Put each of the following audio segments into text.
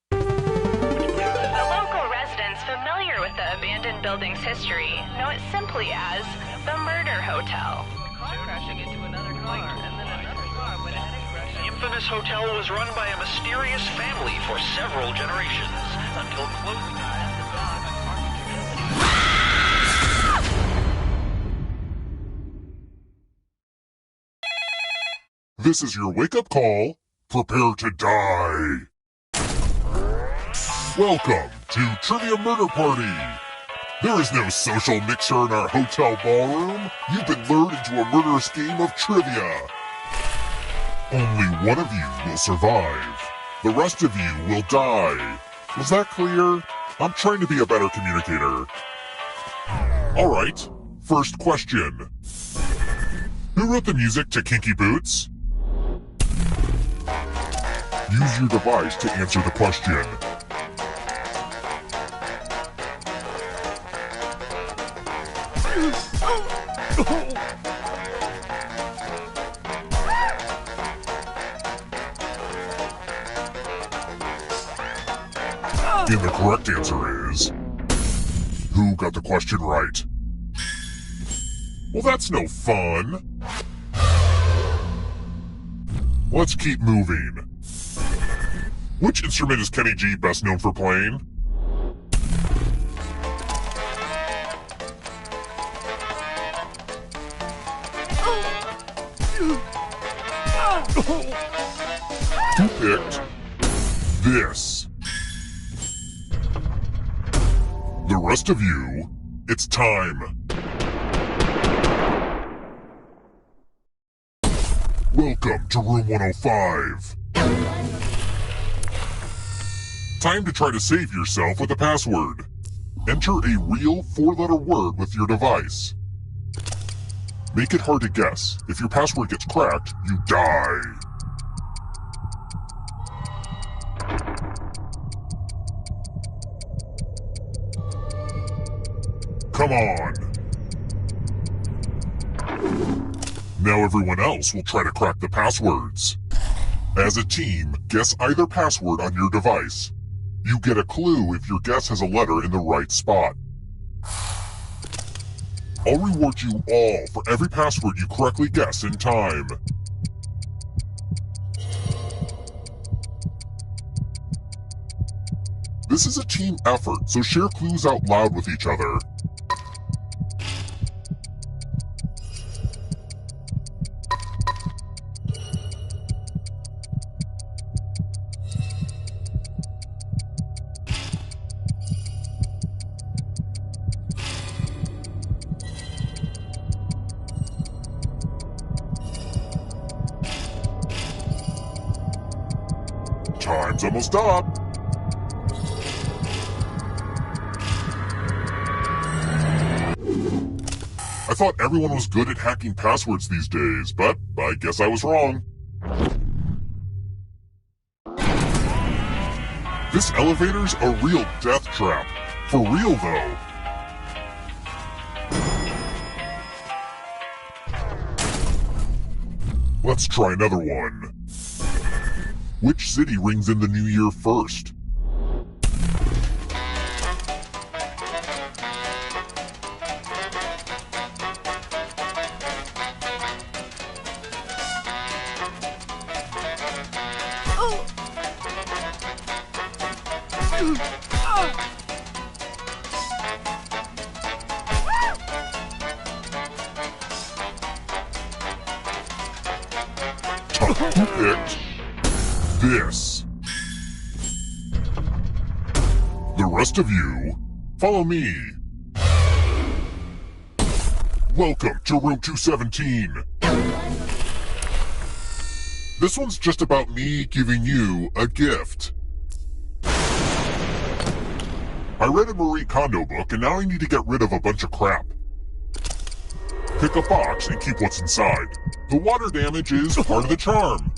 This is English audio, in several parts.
The local residents familiar with the abandoned building's history know it simply as the Murder Hotel. The infamous hotel was run by a mysterious family for several generations until closing time. This is your wake-up call. Prepare to die. Welcome to Trivia Murder Party. There is no social mixer in our hotel ballroom. You've been lured into a murderous game of trivia. Only one of you will survive. The rest of you will die. Was that clear? I'm trying to be a better communicator. Alright, first question. Who wrote the music to Kinky Boots? Use your device to answer the question. And the correct answer is... Who got the question right? Well, that's no fun. Let's keep moving. Which instrument is Kenny G best known for playing? Who picked this? The rest of you, it's time. Welcome to room 105. Time to try to save yourself with a password. Enter a real 4-letter word with your device. Make it hard to guess. If your password gets cracked, you die. Come on. Now everyone else will try to crack the passwords. As a team, guess either password on your device. You get a clue if your guess has a letter in the right spot. I'll reward you all for every password you correctly guess in time. This is a team effort, so share clues out loud with each other. Time's almost up. I thought everyone was good at hacking passwords these days, but I guess I was wrong. This elevator's a real death trap. For real, though. Let's try another one. Which city rings in the new year first? Who picked this? The rest of you, follow me. Welcome to room 217. This one's just about me giving you a gift. I read a Marie Kondo book and now I need to get rid of a bunch of crap. Pick a box and keep what's inside. The water damage is part of the charm.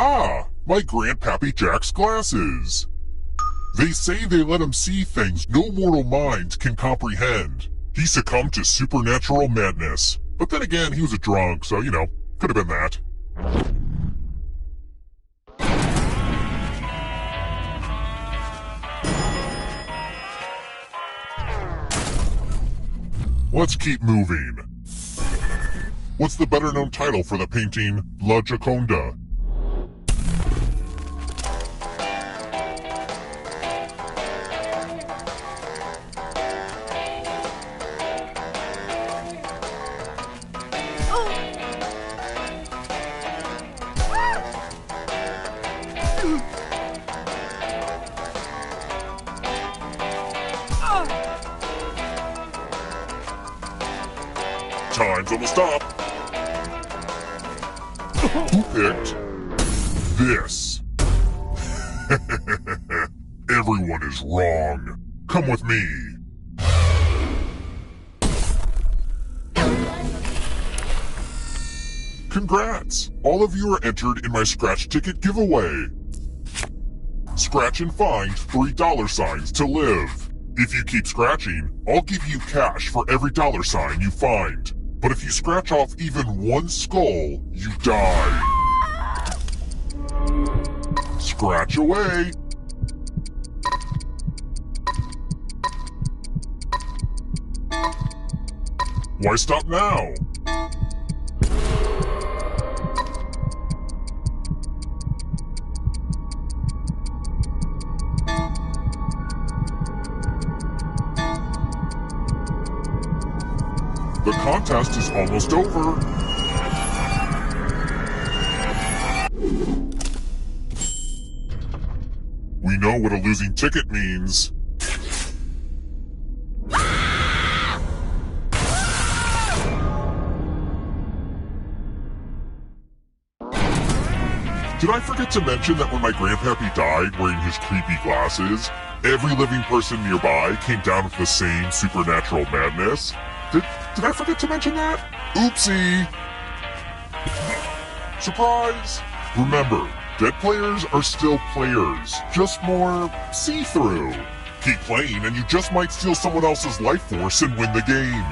Ah, my Grandpappy Jack's glasses. They say they let him see things no mortal mind can comprehend. He succumbed to supernatural madness. But then again, he was a drunk, so, could have been that. Let's keep moving. What's the better-known title for the painting La Gioconda? Time's almost up. Who picked this? Everyone is wrong. Come with me. Congrats! All of you are entered in my scratch ticket giveaway. Scratch and find $3 to live. If you keep scratching, I'll give you cash for every $sign you find. But if you scratch off even one skull, you die. Scratch away. Why stop now? The contest is almost over. We know what a losing ticket means. Did I forget to mention that when my Grandpappy died wearing his creepy glasses, every living person nearby came down with the same supernatural madness? Did I forget to mention that? Oopsie! Surprise! Remember, dead players are still players, just more see-through. Keep playing and you just might steal someone else's life force and win the game.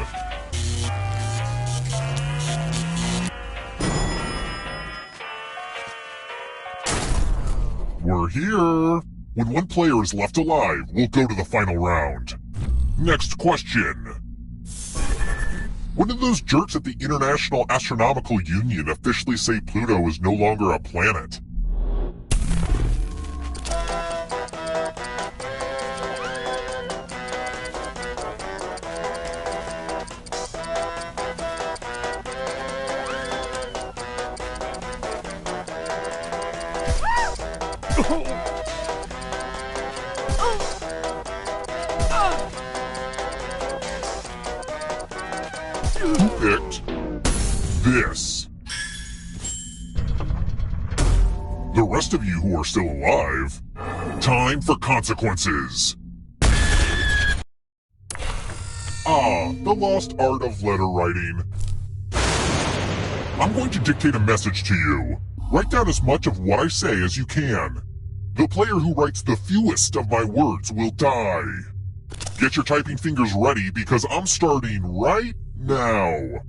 We're here! When one player is left alive, we'll go to the final round. Next question. When did those jerks at the International Astronomical Union officially say Pluto is no longer a planet? Who picked this? The rest of you who are still alive, time for consequences. Ah, the lost art of letter writing. I'm going to dictate a message to you. Write down as much of what I say as you can. The player who writes the fewest of my words will die. Get your typing fingers ready because I'm starting right now.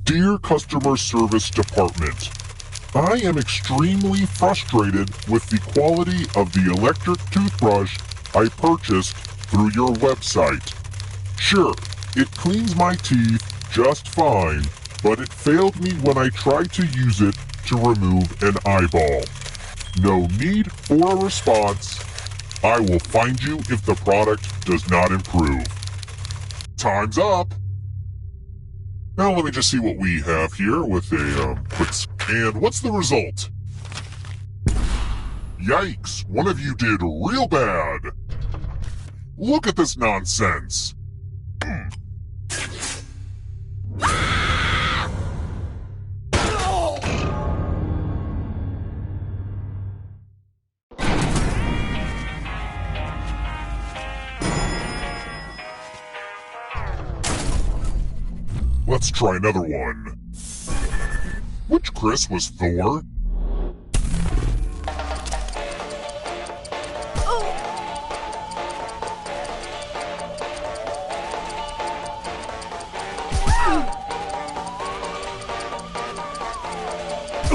Dear Customer Service Department, I am extremely frustrated with the quality of the electric toothbrush I purchased through your website. Sure, it cleans my teeth just fine, but it failed me when I tried to use it to remove an eyeball. No need for a response. I will find you if the product does not improve. Time's up. Now let me just see what we have here with a quick and what's the result? Yikes, one of you did real bad. Look at this nonsense. Let's try another one. Which Chris was Thor?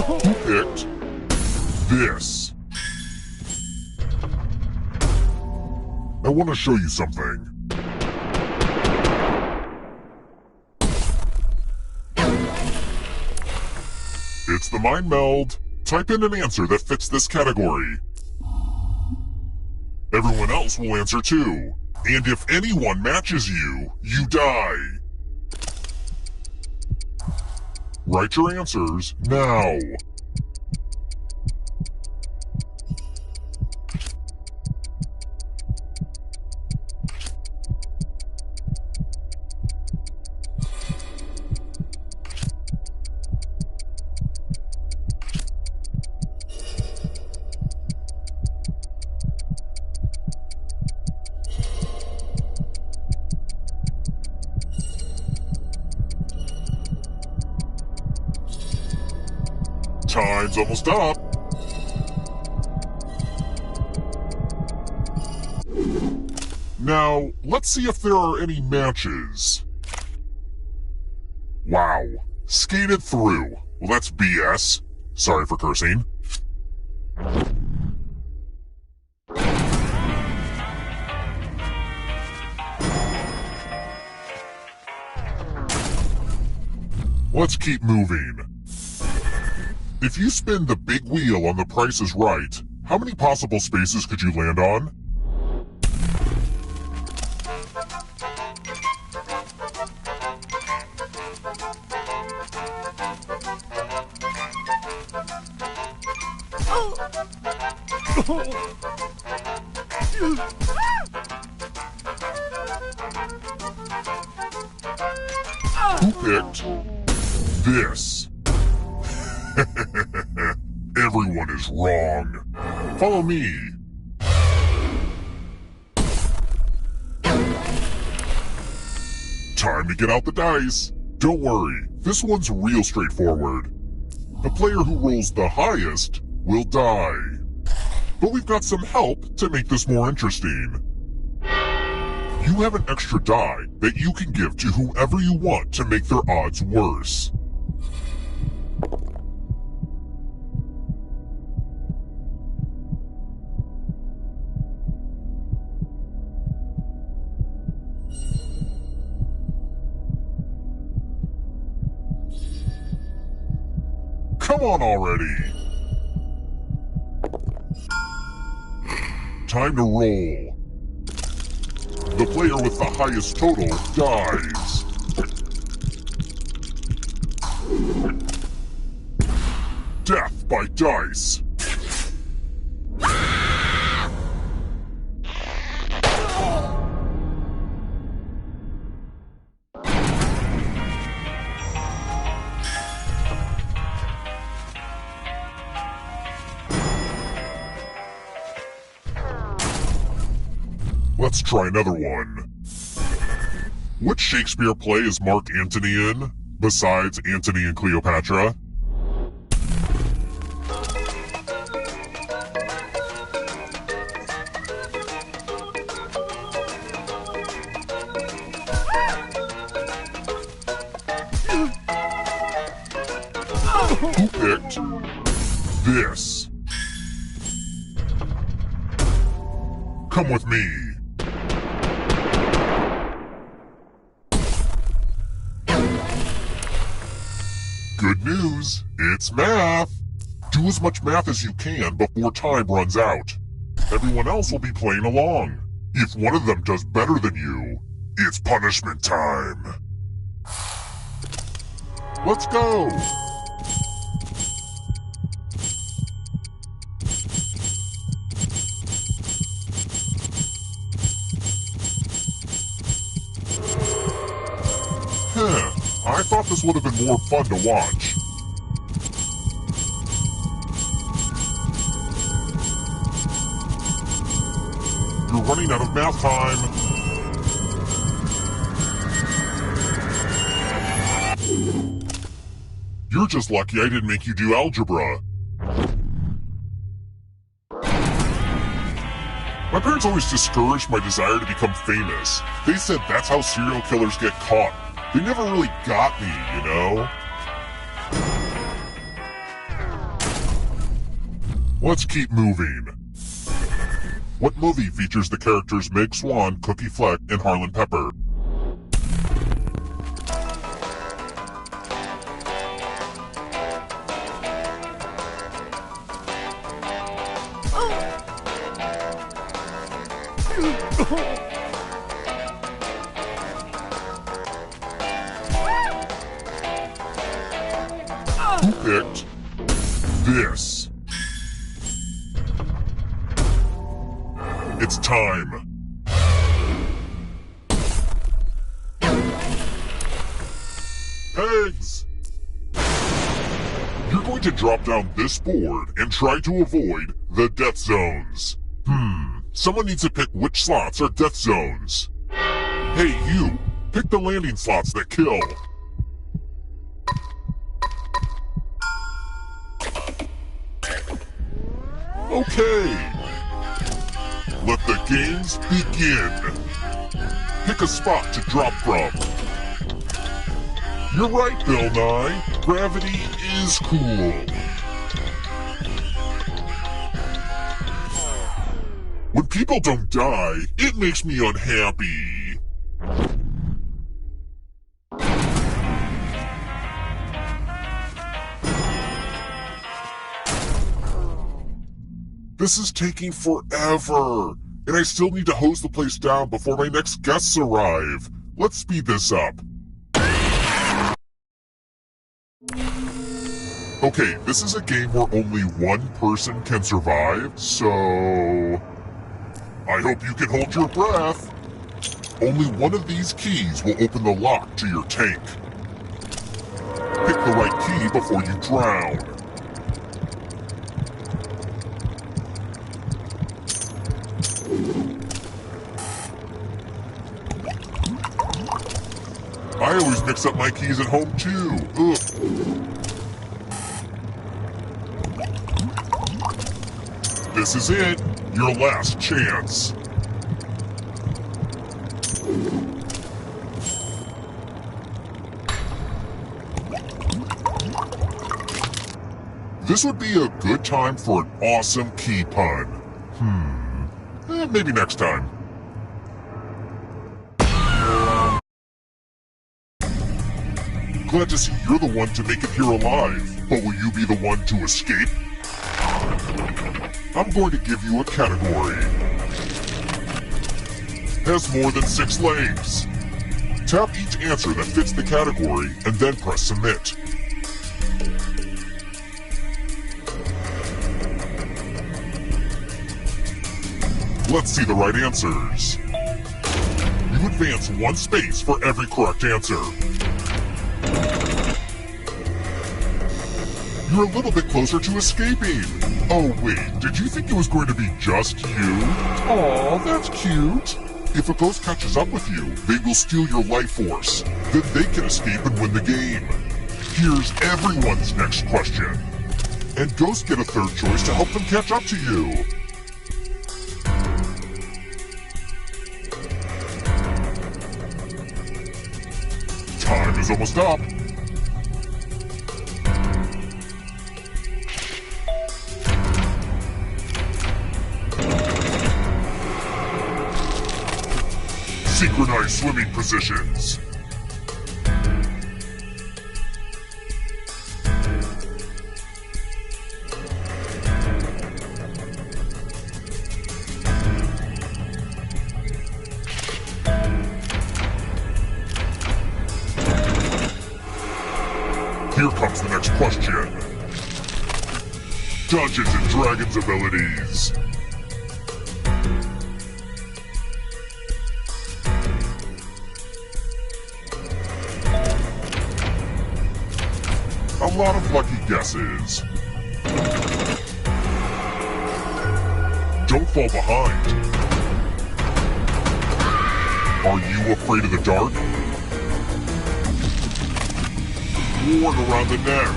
Who picked this? I want to show you something. It's the mind meld. Type in an answer that fits this category. Everyone else will answer too. And if anyone matches you, you die. Write your answers now. Time's almost up. Now, let's see if there are any matches. Wow. Skated through. Well, that's BS. Sorry for cursing. Let's keep moving. If you spin the big wheel on The Price is Right, how many possible spaces could you land on? Who picked this? Everyone is wrong. Follow me. Time to get out the dice. Don't worry, this one's real straightforward. The player who rolls the highest will die. But we've got some help to make this more interesting. You have an extra die that you can give to whoever you want to make their odds worse. Come on already! Time to roll. The player with the highest total dies. Death by dice. Let's try another one. Which Shakespeare play is Mark Antony in, besides Antony and Cleopatra? Who picked this? Come with me. Good news, it's math. Do as much math as you can before time runs out. Everyone else will be playing along. If one of them does better than you, it's punishment time. Let's go! I thought this would have been more fun to watch. You're running out of math time. You're just lucky I didn't make you do algebra. My parents always discouraged my desire to become famous. They said that's how serial killers get caught. They never really got me, you know? Let's keep moving. What movie features the characters Meg Swan, Cookie Fleck, and Harlan Pepper? Who picked this? It's time. Eggs! You're going to drop down this board and try to avoid the death zones. Someone needs to pick which slots are death zones. Hey, you! Pick the landing slots that kill. Okay. Let the games begin. Pick a spot to drop from. You're right, Bill Nye. Gravity is cool. When people don't die, it makes me unhappy. This is taking forever, and I still need to hose the place down before my next guests arrive. Let's speed this up. Okay, this is a game where only one person can survive, so I hope you can hold your breath. Only one of these keys will open the lock to your tank. Pick the right key before you drown. I always mix up my keys at home too. Ugh. This is it. Your last chance. This would be a good time for an awesome key pun. Maybe next time. Glad to see you're the one to make it here alive, but will you be the one to escape? I'm going to give you a category. Has more than 6 legs. Tap each answer that fits the category and then press submit. Let's see the right answers. You advance 1 space for every correct answer. You're a little bit closer to escaping. Oh wait, did you think it was going to be just you? Aw, that's cute. If a ghost catches up with you, they will steal your life force. Then they can escape and win the game. Here's everyone's next question. And ghosts get a 3rd choice to help them catch up to you. Time is almost up. Synchronized swimming positions. Here comes the next question. Dungeons and Dragons abilities. A lot of lucky guesses. Don't fall behind. Are you afraid of the dark? Worn around the neck.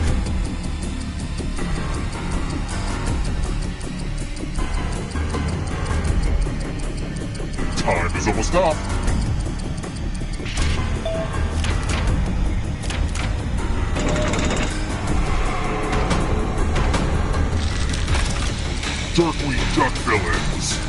Time is almost up. Darkwing Duck villains.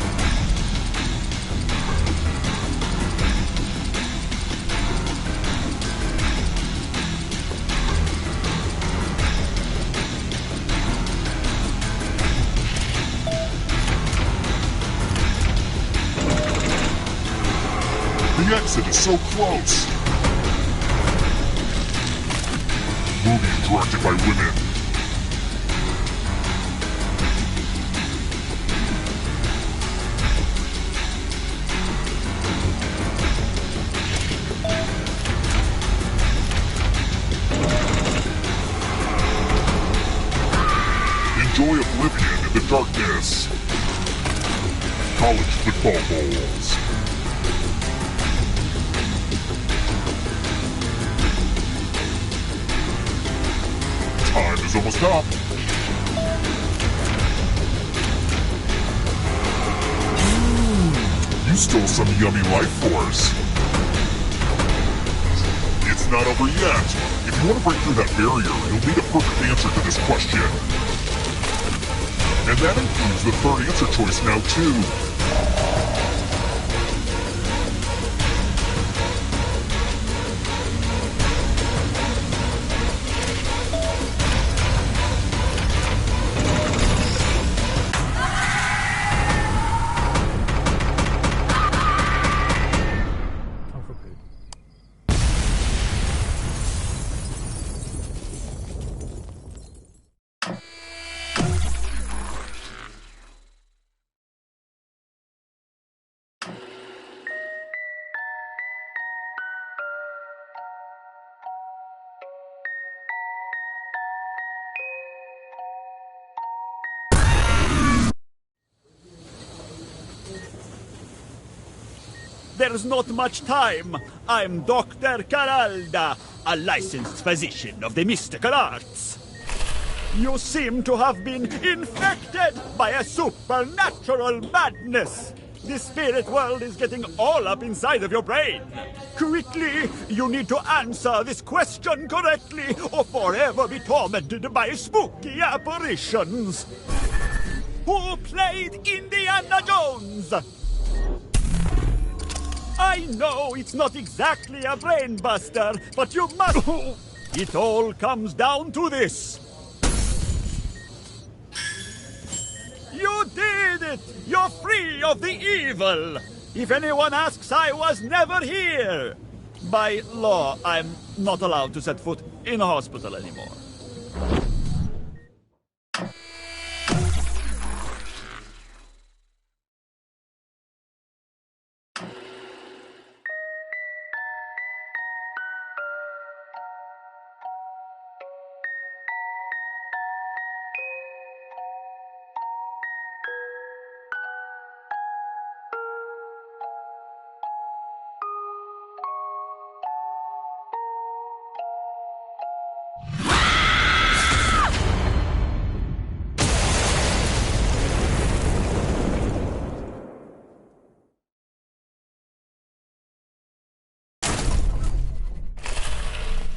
The exit is so close. Movie directed by women. Enjoy oblivion in the darkness. College football bowls. Time is almost up. You stole some yummy life force. It's not over yet. If you want to break through that barrier, you'll need a perfect answer to this question. And that includes the third answer choice now, too. There's not much time. I'm Dr. Caralda, a licensed physician of the mystical arts. You seem to have been infected by a supernatural madness. The spirit world is getting all up inside of your brain. Quickly, you need to answer this question correctly or forever be tormented by spooky apparitions. Who played Indiana Jones? I know it's not exactly a brain buster, but you must... It all comes down to this. You did it! You're free of the evil! If anyone asks, I was never here! By law, I'm not allowed to set foot in a hospital anymore.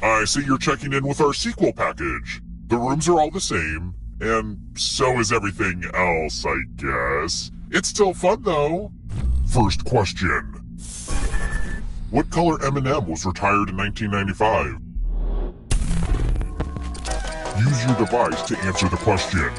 I see you're checking in with our sequel package. The rooms are all the same, and so is everything else, I guess. It's still fun, though. First question. What color M&M was retired in 1995? Use your device to answer the question.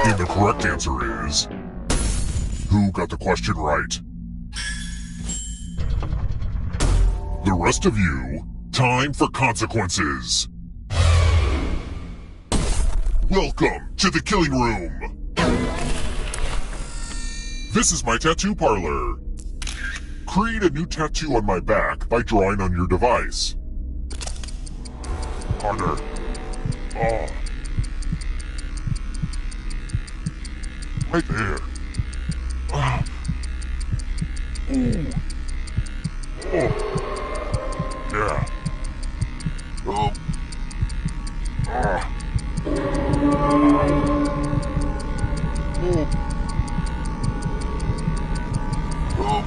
And the correct answer is... Who got the question right? The rest of you, time for consequences. Welcome to the killing room. This is my tattoo parlor. Create a new tattoo on my back by drawing on your device. Harder. Oh. Right there. Ooh. Oh. Yeah. Oh. Ah. Oh. Oh.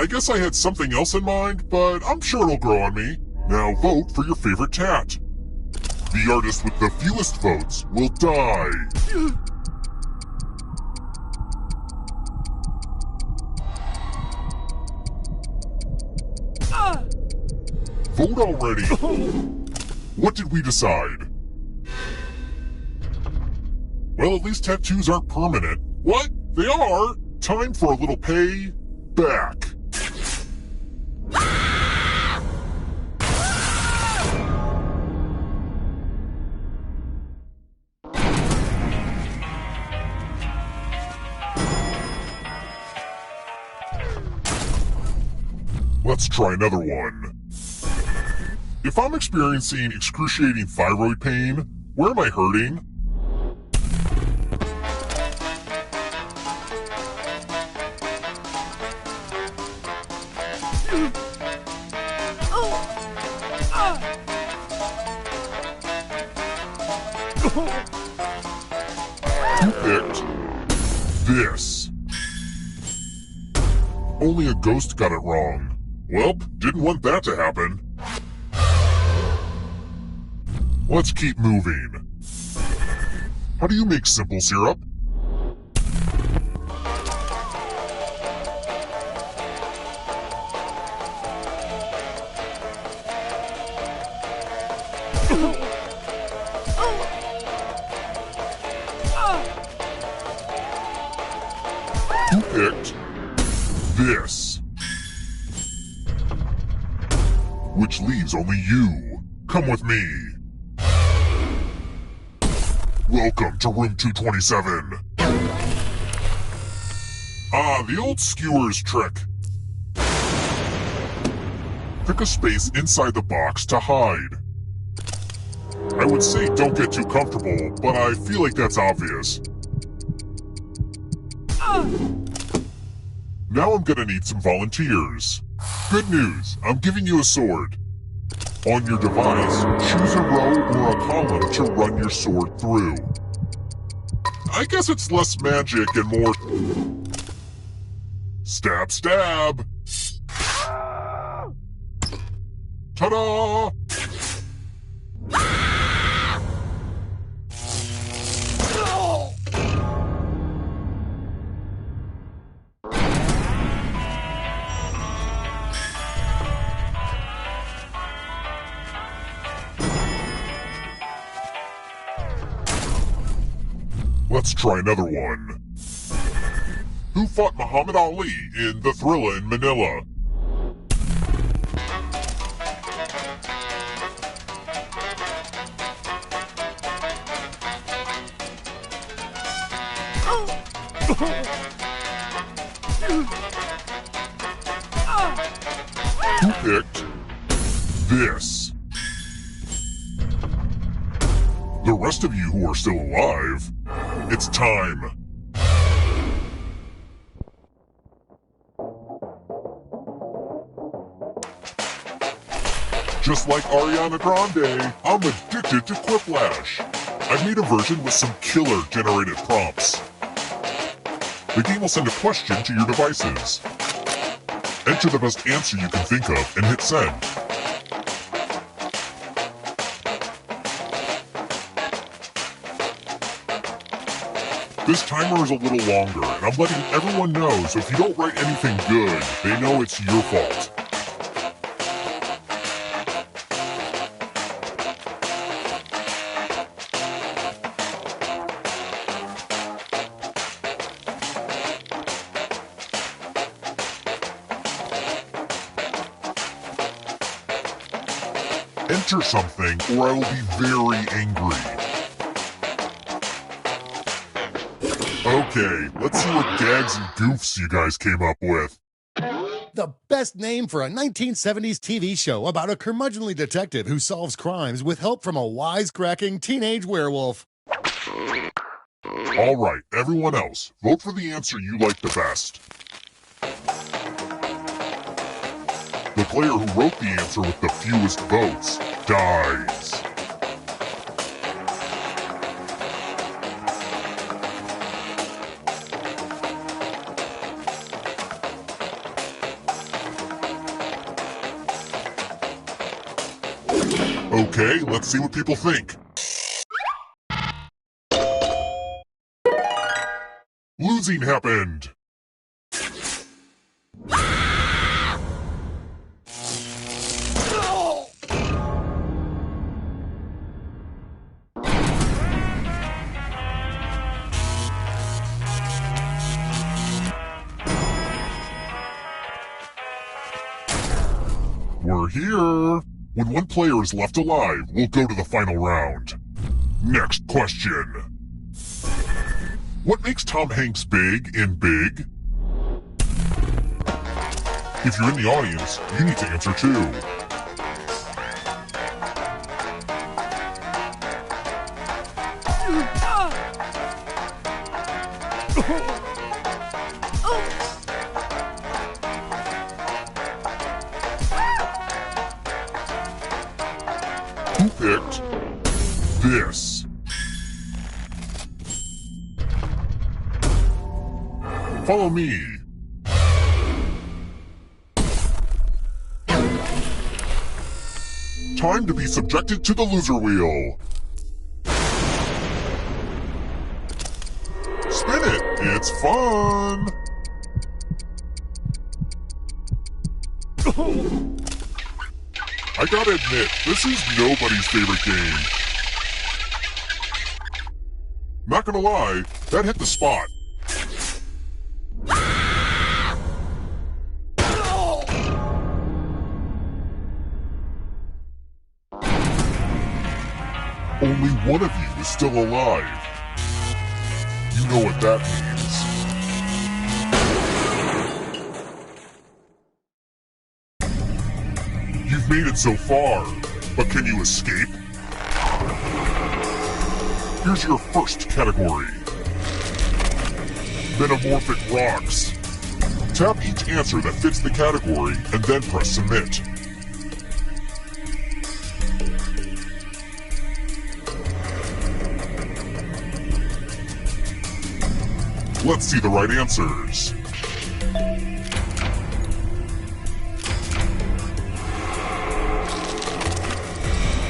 I guess I had something else in mind, but I'm sure it'll grow on me. Now vote for your favorite tat. The artist with the fewest votes will die. Vote already. What did we decide? Well, at least tattoos aren't permanent. What? They are? Time for a little pay back. Let's try another one. If I'm experiencing excruciating thyroid pain, where am I hurting? Who picked this? Only a ghost got it wrong. Welp, didn't want that to happen. Let's keep moving. How do you make simple syrup? Who picked this? Which leaves only you. Come with me. Welcome to room 227. Ah, the old skewers trick. Pick a space inside the box to hide. I would say don't get too comfortable, but I feel like that's obvious. Now I'm gonna need some volunteers. Good news, I'm giving you a sword. On your device, choose a row or a column to run your sword through. I guess it's less magic and more... Stab, stab! Ta-da! Let's try another one. Who fought Muhammad Ali in the Thrilla in Manila? Who picked this? The rest of you who are still alive, it's time. Just like Ariana Grande, I'm addicted to Quiplash. I've made a version with some killer generated prompts. The game will send a question to your devices. Enter the best answer you can think of and hit send. This timer is a little longer, and I'm letting everyone know, so if you don't write anything good, they know it's your fault. Enter something, or I will be very angry. Okay, let's see what gags and goofs you guys came up with. The best name for a 1970s TV show about a curmudgeonly detective who solves crimes with help from a wisecracking teenage werewolf. All right, everyone else, vote for the answer you like the best. The player who wrote the answer with the fewest votes dies. Okay, let's see what people think. Losing happened. We're here. When one player is left alive, we'll go to the final round. Next question. What makes Tom Hanks big in Big? If you're in the audience, you need to answer too. Who picked this? Follow me. Time to be subjected to the loser wheel. Spin it. It's fun. I gotta admit, this is nobody's favorite game. Not gonna lie, that hit the spot. Only one of you is still alive. You know what that means. You've made it so far, but can you escape? Here's your first category. Metamorphic rocks. Tap each answer that fits the category and then press submit. Let's see the right answers.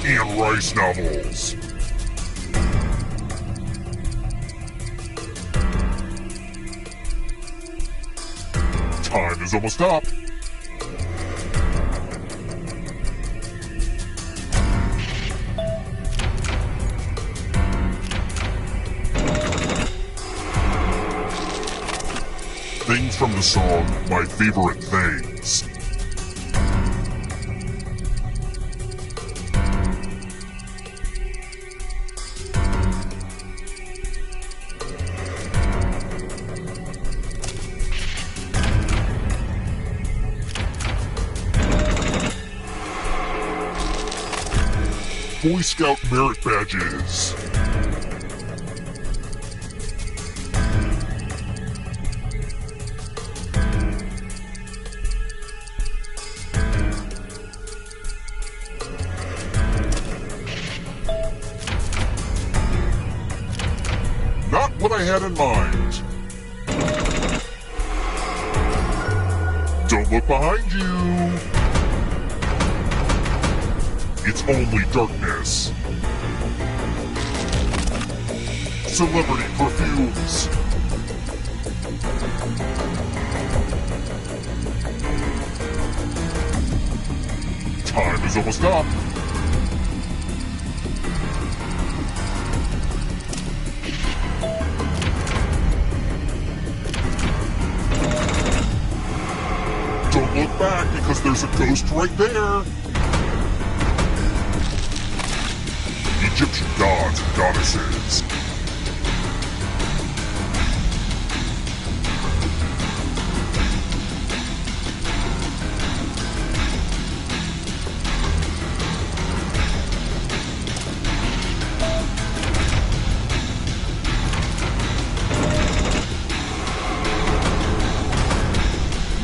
Anne Rice novels. Time is almost up. Things from the song My Favorite Things. Boy Scout merit badges. Not what I had in mind. Don't look behind you. It's only darkness. Celebrity perfumes. Time is almost up. Don't look back because there's a ghost right there. Egyptian gods and goddesses.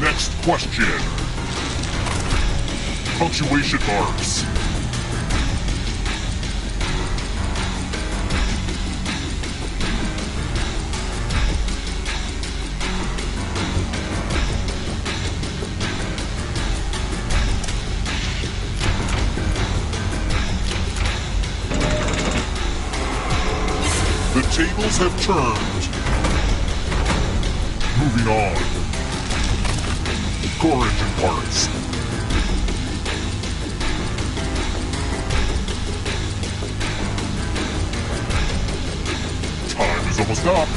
Next question. Punctuation marks. The tables have turned. Moving on. Core engine parts. Time is almost up.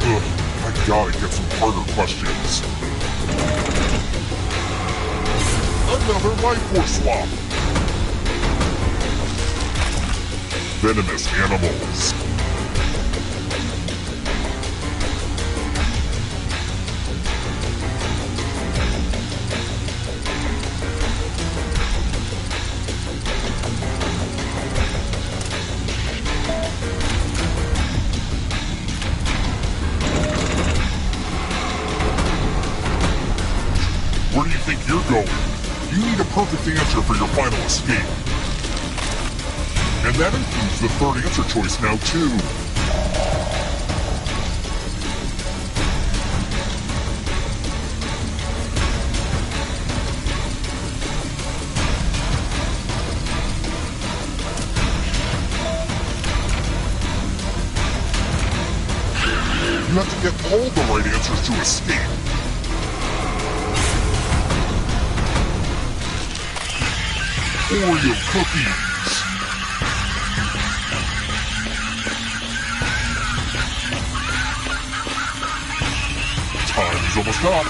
Ugh, I gotta get some harder questions. Another life force swap. Venomous animals. Where do you think you're going? You need a perfect answer for your final escape. And that includes the third answer choice now, too. You have to get all the right answers to escape. Oreo cookies. Time is almost up.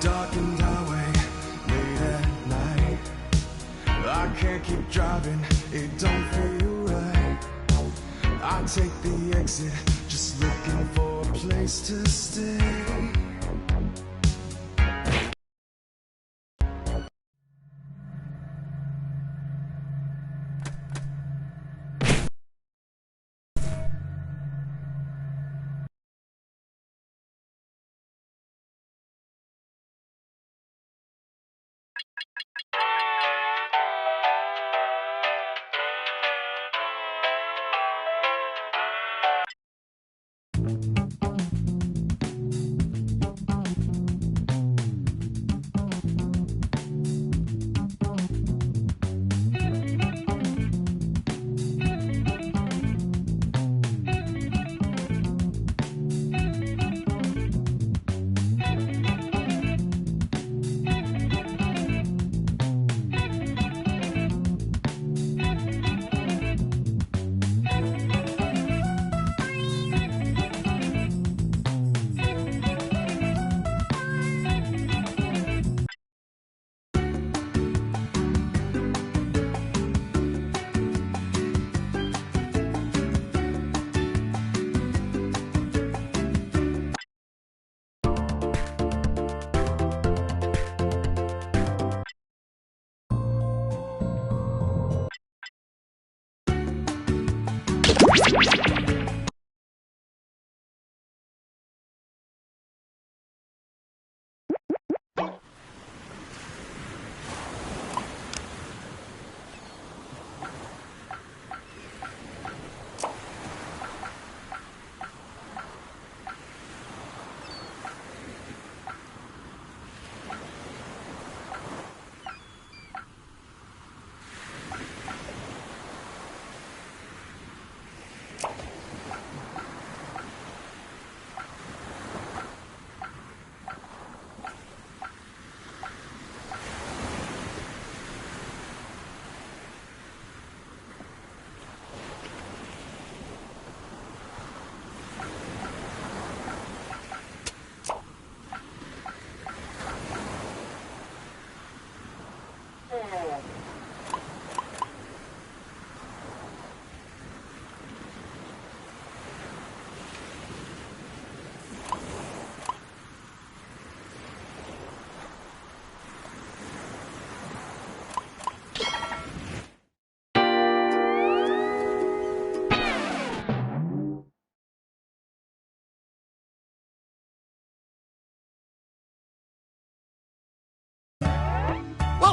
Darkened highway, late at night. I can't keep driving, it don't feel right. I take the exit, just looking for a place to stay.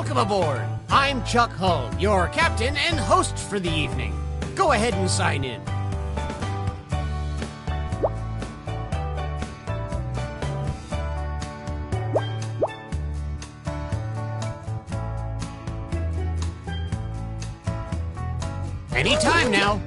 Welcome aboard. I'm Chuck Hull, your captain and host for the evening. Go ahead and sign in. Anytime now.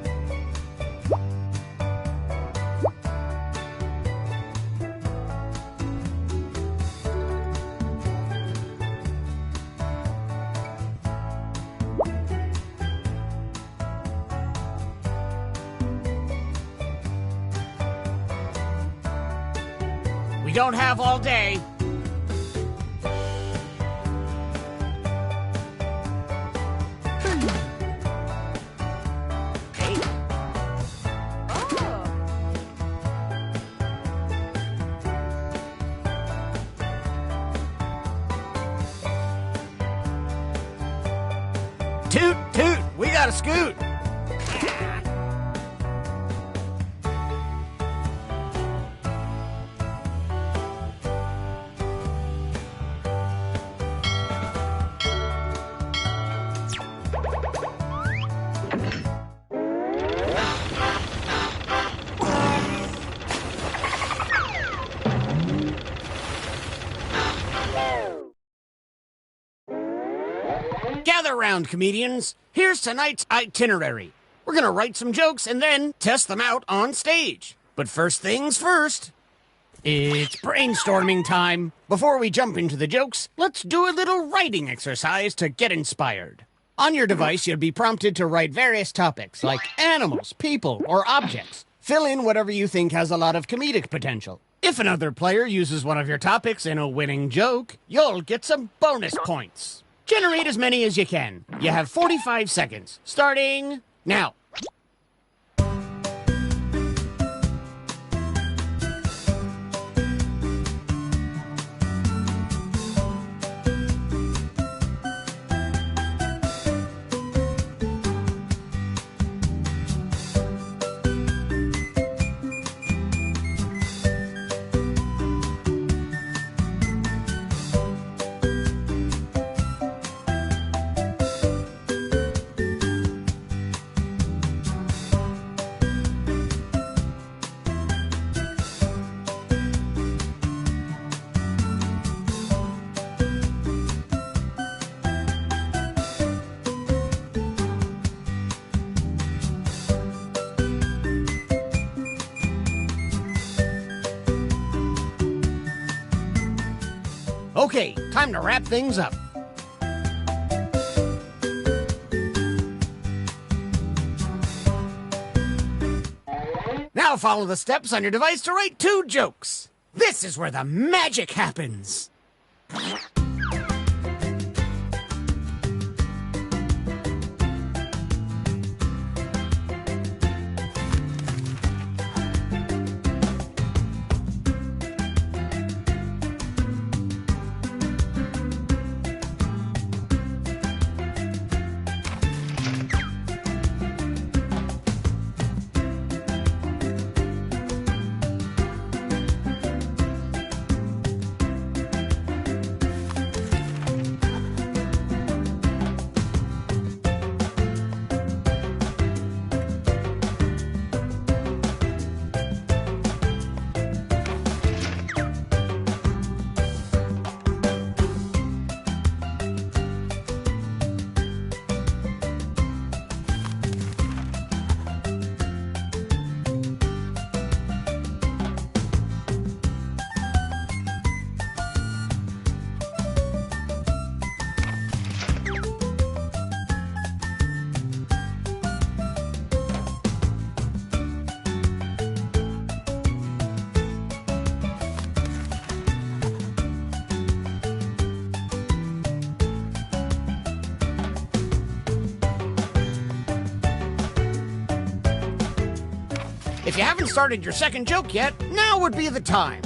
We don't have all day. Toot, toot, we got a scoot. Gather round, comedians. Here's tonight's itinerary. We're gonna write some jokes and then test them out on stage. But first things first, it's brainstorming time. Before we jump into the jokes, let's do a little writing exercise to get inspired. On your device, you'll be prompted to write various topics like animals, people, or objects. Fill in whatever you think has a lot of comedic potential. If another player uses one of your topics in a winning joke, you'll get some bonus points. Generate as many as you can. You have 45 seconds, starting now. Okay, time to wrap things up. Now follow the steps on your device to write 2 jokes. This is where the magic happens. If you haven't started your second joke yet, now would be the time.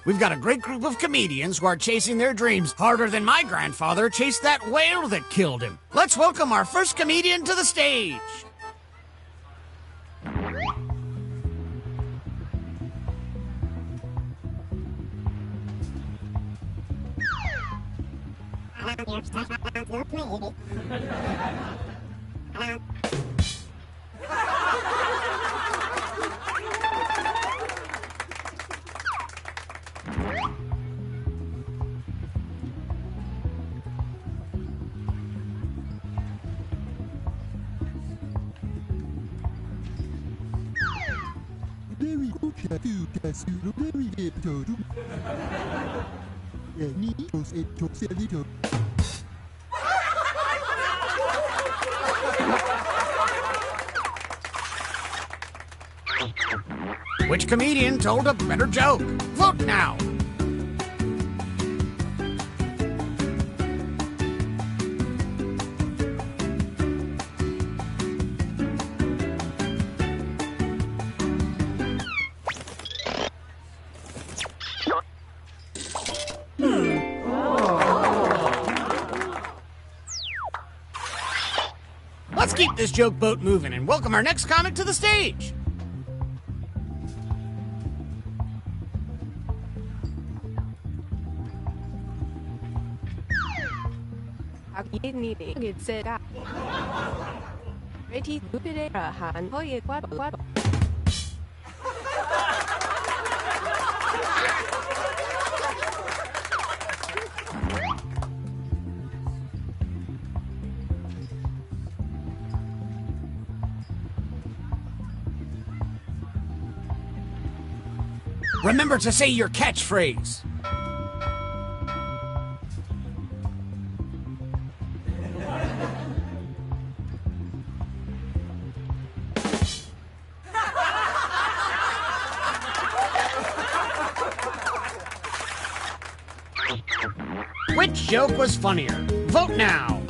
We've got a great group of comedians who are chasing their dreams harder than my grandfather chased that whale that killed him. Let's welcome our first comedian to the stage. Which comedian told a better joke? Vote now. Let's keep this joke boat moving and welcome our next comic to the stage. Remember to say your catchphrase. Which joke was funnier? Vote now.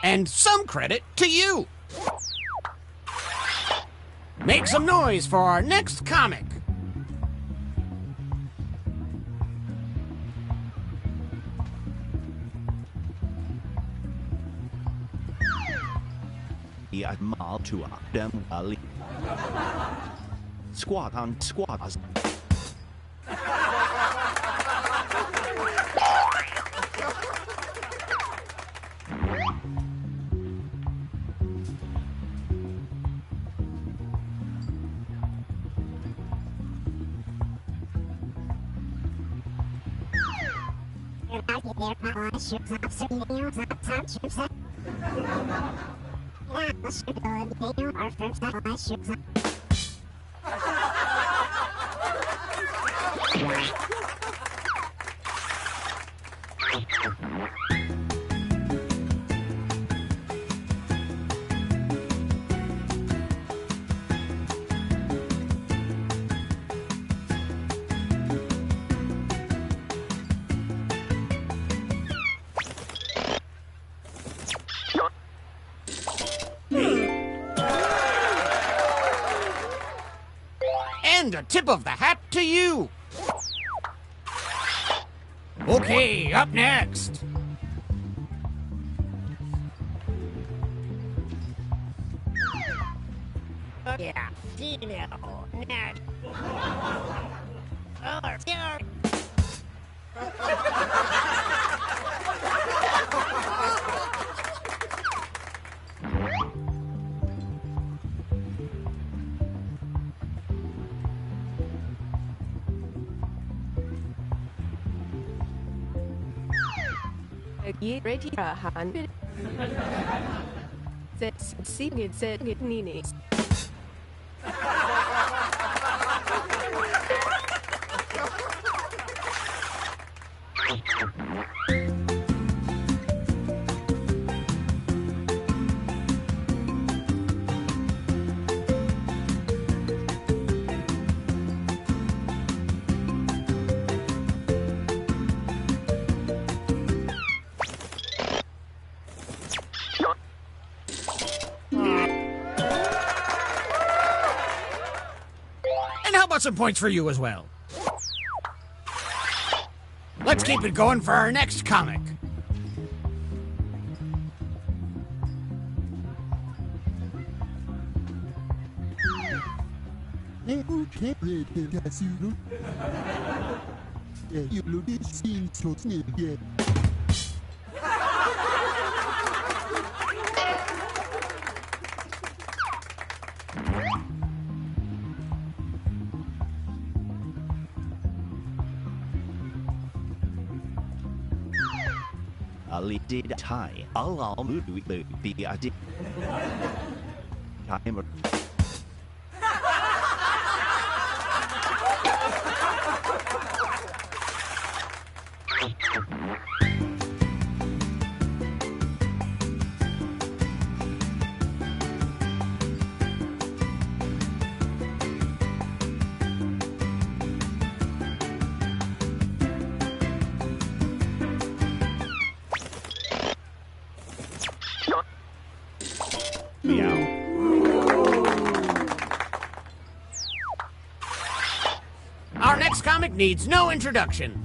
And some credit to you. Make some noise for our next comic. Squat on squat. And a tip of the hat to you. Okay, up next. Yeah, female, net. Oh, yeah. Ready to hand. That's sing it, said it, Nini. some points for you as well. Let's keep it going for our next comic. Ali did tie. Allah be a did. Timer. Our next comic needs no introduction.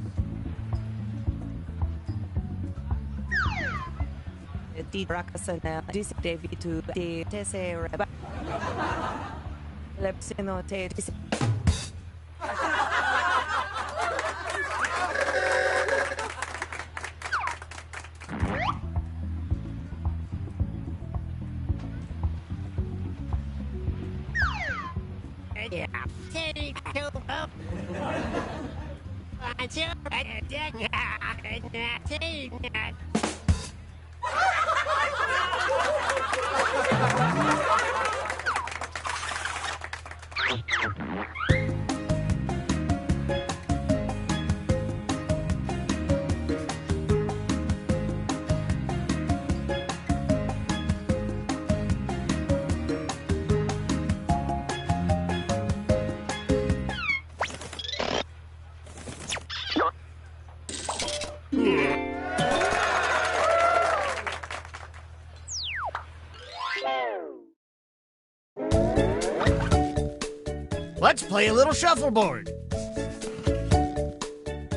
Let's play a little shuffleboard.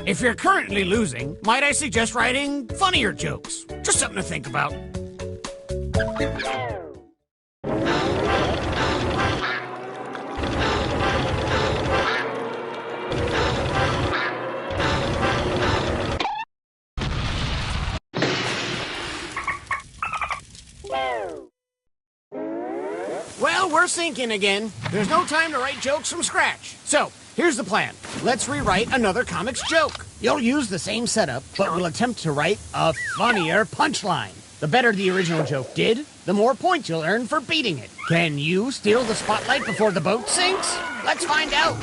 If you're currently losing, might I suggest writing funnier jokes? Just something to think about. Well, we're sinking again. There's no time to write jokes from scratch. So, here's the plan. Let's rewrite another comic's joke. You'll use the same setup, but we'll attempt to write a funnier punchline. The better the original joke did, the more points you'll earn for beating it. Can you steal the spotlight before the boat sinks? Let's find out.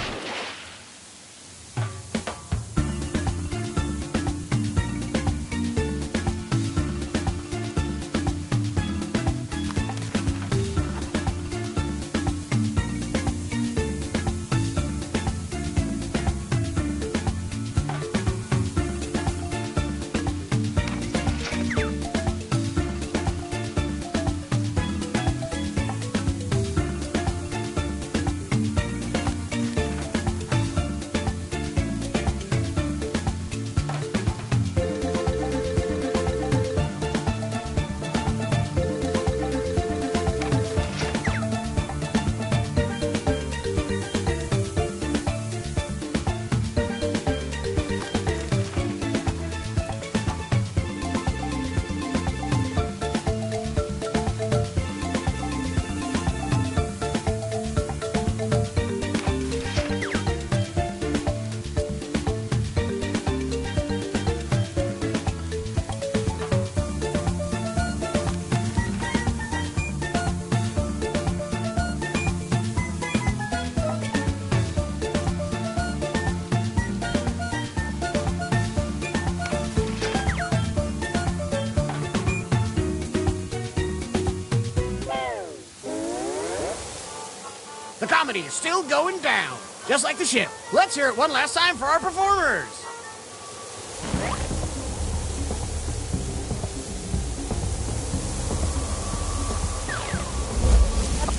The comedy is still going down, just like the ship. Let's hear it one last time for our performers.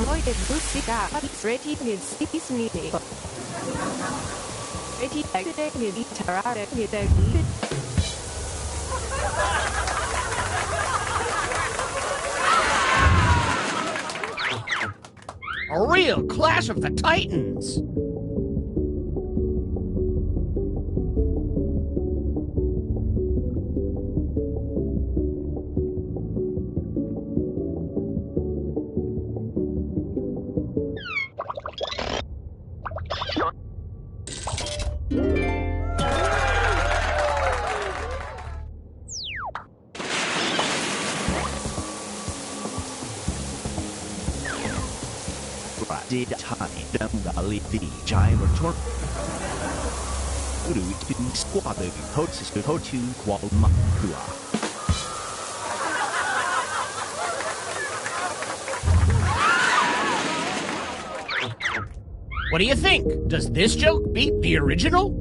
Boy, it's Lucy got it's ready to get sneaky needy. Ready to get needy, Tarada, get a good. A real Clash of the Titans. Did time Dungali the Gyrator Uru to squad the hosts to Hotu Qualmakua. What do you think? Does this joke beat the original?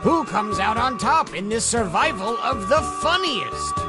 Who comes out on top in this survival of the funniest?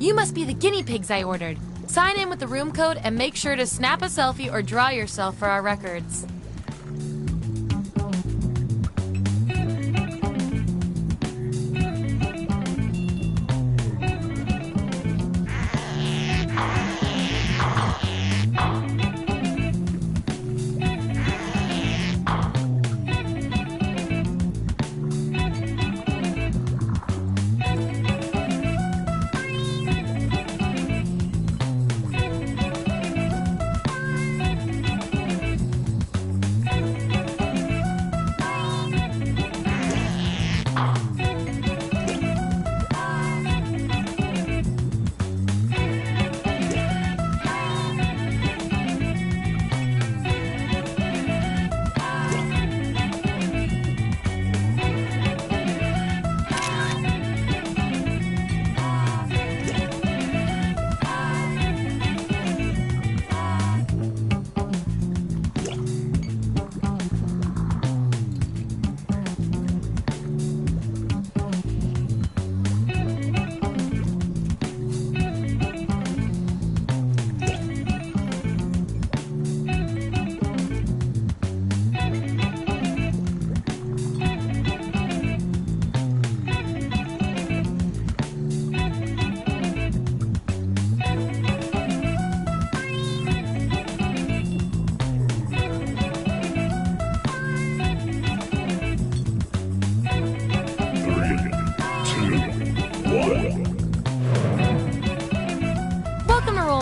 You must be the guinea pigs I ordered. Sign in with the room code and make sure to snap a selfie or draw yourself for our records.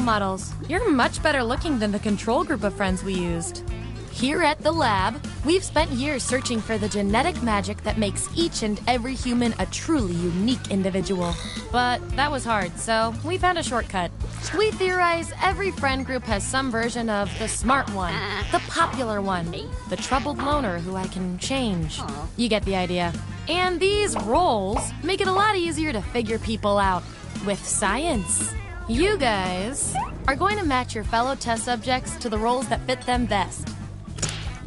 Models. You're much better looking than the control group of friends we used. Here at the lab, we've spent years searching for the genetic magic that makes each and every human a truly unique individual. But that was hard, so we found a shortcut. We theorize every friend group has some version of the smart one, the popular one, the troubled loner who I can change. You get the idea. And these roles make it a lot easier to figure people out with science. You guys are going to match your fellow test subjects to the roles that fit them best.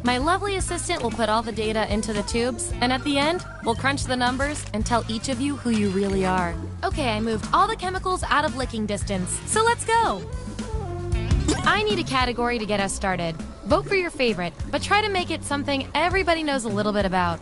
My lovely assistant will put all the data into the tubes, and at the end, we'll crunch the numbers and tell each of you who you really are. Okay, I moved all the chemicals out of licking distance, so let's go! I need a category to get us started. Vote for your favorite, but try to make it something everybody knows a little bit about.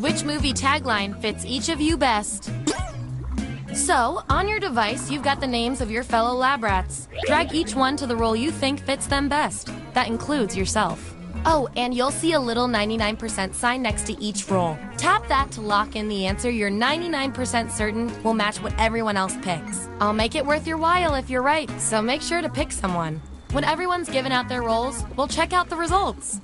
Which movie tagline fits each of you best? So, on your device, you've got the names of your fellow lab rats. Drag each one to the role you think fits them best. That includes yourself. Oh, and you'll see a little 99% sign next to each role. Tap that to lock in the answer you're 99% certain will match what everyone else picks. I'll make it worth your while if you're right, so make sure to pick someone. When everyone's given out their roles, we'll check out the results.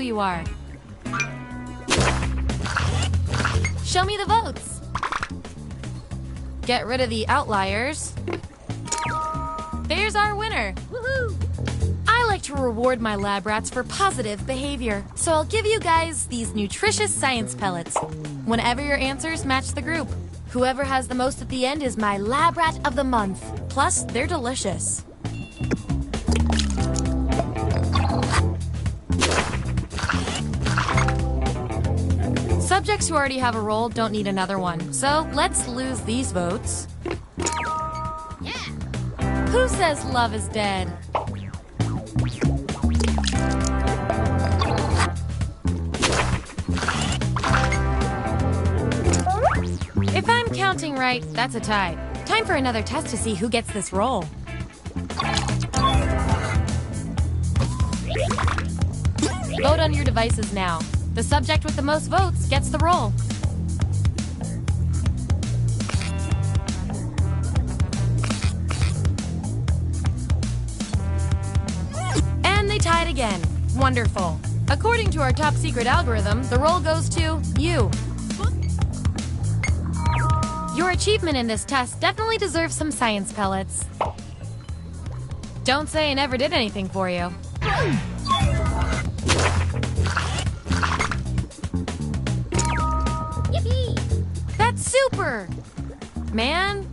you are. Show me the votes. Get rid of the outliers. There's our winner. Woohoo! I like to reward my lab rats for positive behavior, so I'll give you guys these nutritious science pellets whenever your answers match the group. Whoever has the most at the end is my lab rat of the month. Plus, they're delicious. Subjects who already have a role don't need another one, so let's lose these votes. Yeah. Who says love is dead? If I'm counting right, that's a tie. Time for another test to see who gets this role. Vote on your devices now. The subject with the most votes gets the role. And they tied again. Wonderful. According to our top secret algorithm, the role goes to you. Your achievement in this test definitely deserves some science pellets. Don't say I never did anything for you. Yippee! That's super! Man.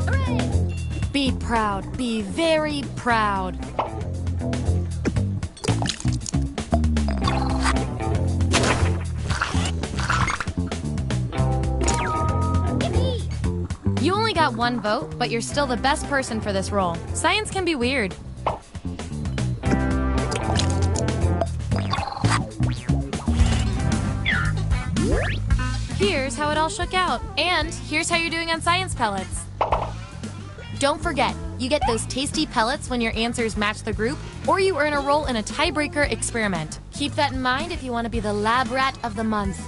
Hooray! Be proud. Be very proud. You only got one vote, but you're still the best person for this role. Science can be weird. Here's how it all shook out. And here's how you're doing on science pellets. Don't forget, you get those tasty pellets when your answers match the group, or you earn a role in a tiebreaker experiment. Keep that in mind if you want to be the lab rat of the month.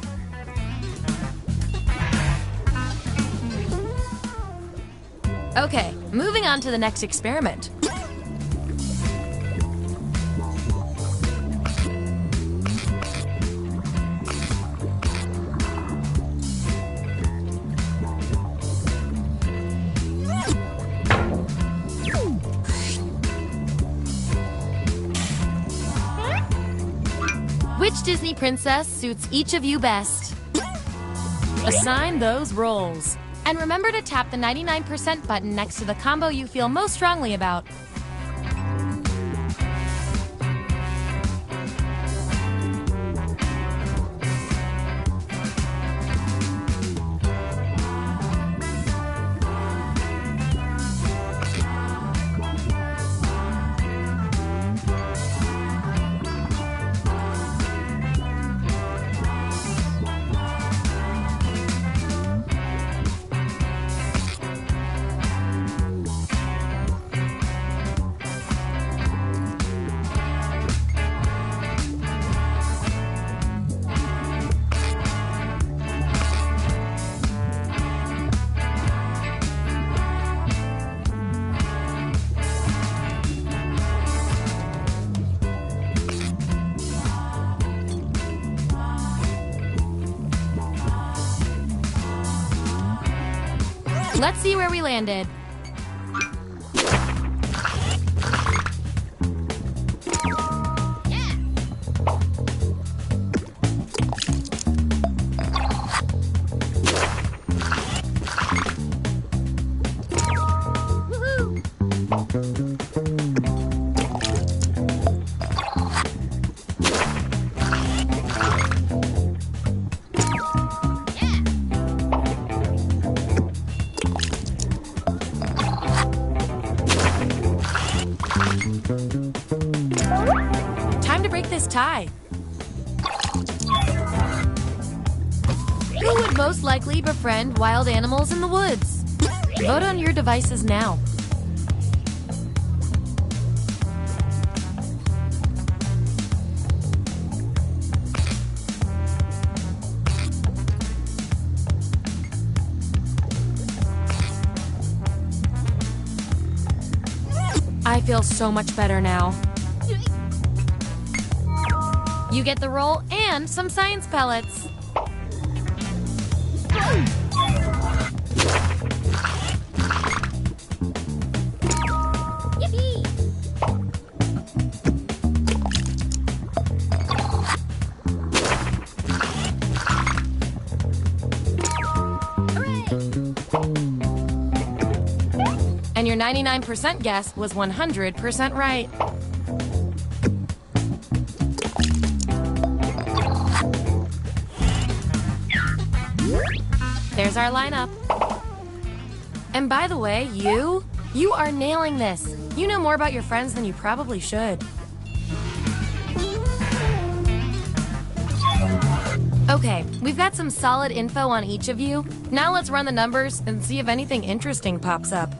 Okay, moving on to the next experiment. Which Disney princess suits each of you best? Assign those roles. And remember to tap the 99% button next to the combo you feel most strongly about. Let's see where we landed. Time to break this tie. Who would most likely befriend wild animals in the woods? Vote on your devices now. feel so much better now. You get the roll and some science pellets. Yippee! And your 99% guess was 100% right. There's our lineup. And by the way, you are nailing this. You know more about your friends than you probably should. Okay, we've got some solid info on each of you. Now let's run the numbers and see if anything interesting pops up.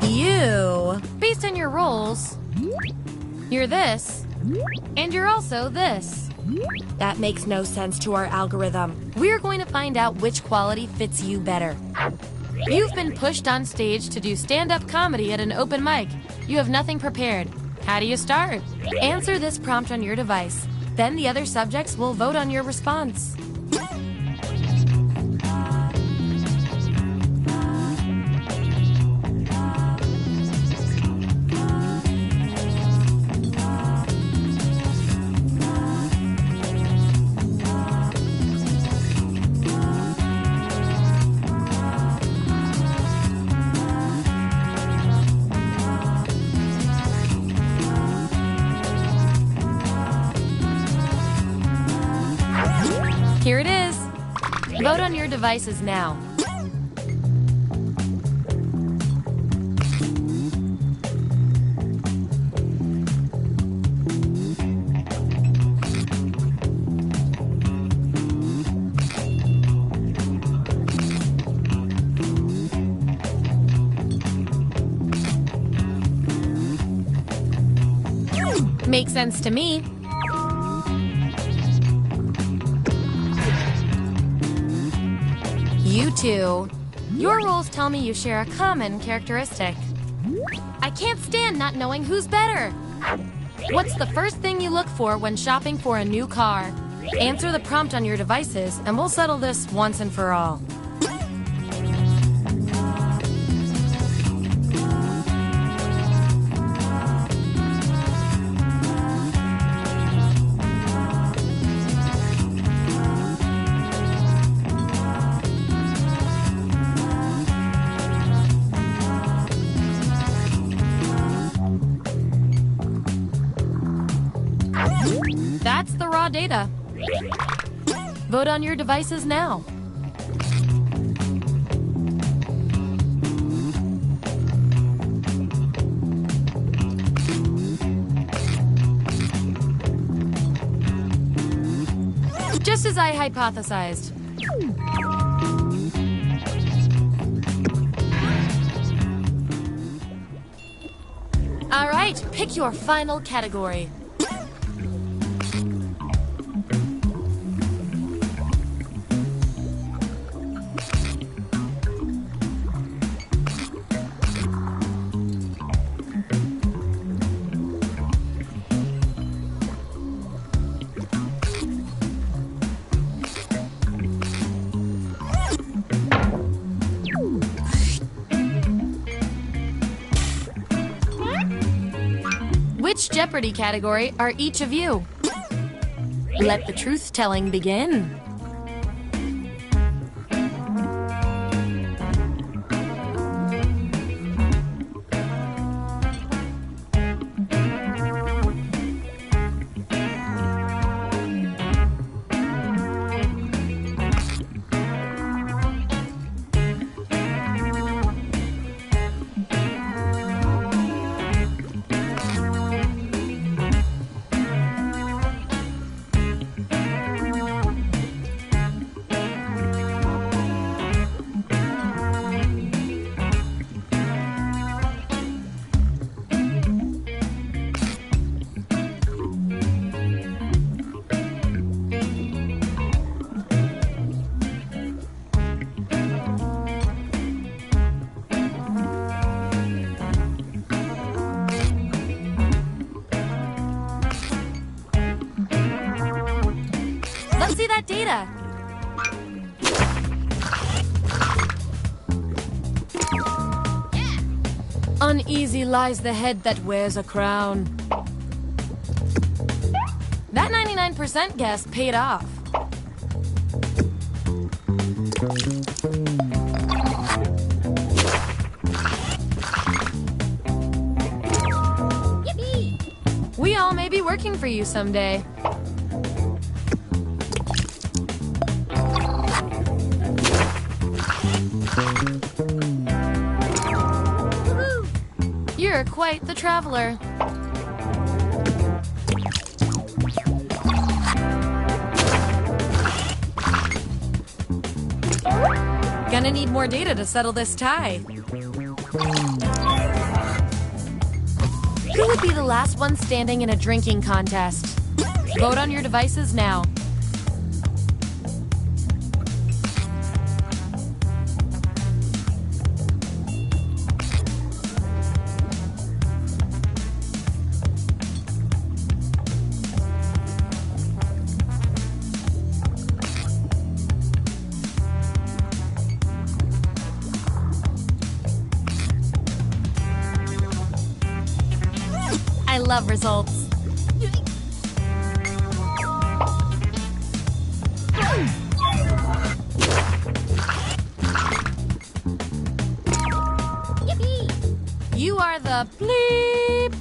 You, based on your rolls, you're this, and you're also this. That makes no sense to our algorithm. We're going to find out which quality fits you better. You've been pushed on stage to do stand-up comedy at an open mic. You have nothing prepared. How do you start? Answer this prompt on your device. Then the other subjects will vote on your response. Here it is. Vote on your devices now. Makes sense to me. You two. Your roles tell me you share a common characteristic. I can't stand not knowing who's better. What's the first thing you look for when shopping for a new car? Answer the prompt on your devices, and we'll settle this once and for all. That's the raw data. Vote on your devices now. Just as I hypothesized. All right, pick your final category. Which Jeopardy category are each of you? Let the truth-telling begin. Let's see that data. Uneasy lies the head that wears a crown. That 99% guess paid off. Yippee! We all may be working for you someday. You're quite the traveler. Gonna need more data to settle this tie. Who would be the last one standing in a drinking contest? Vote on your devices now. I love results. Yippee! You are the bleep.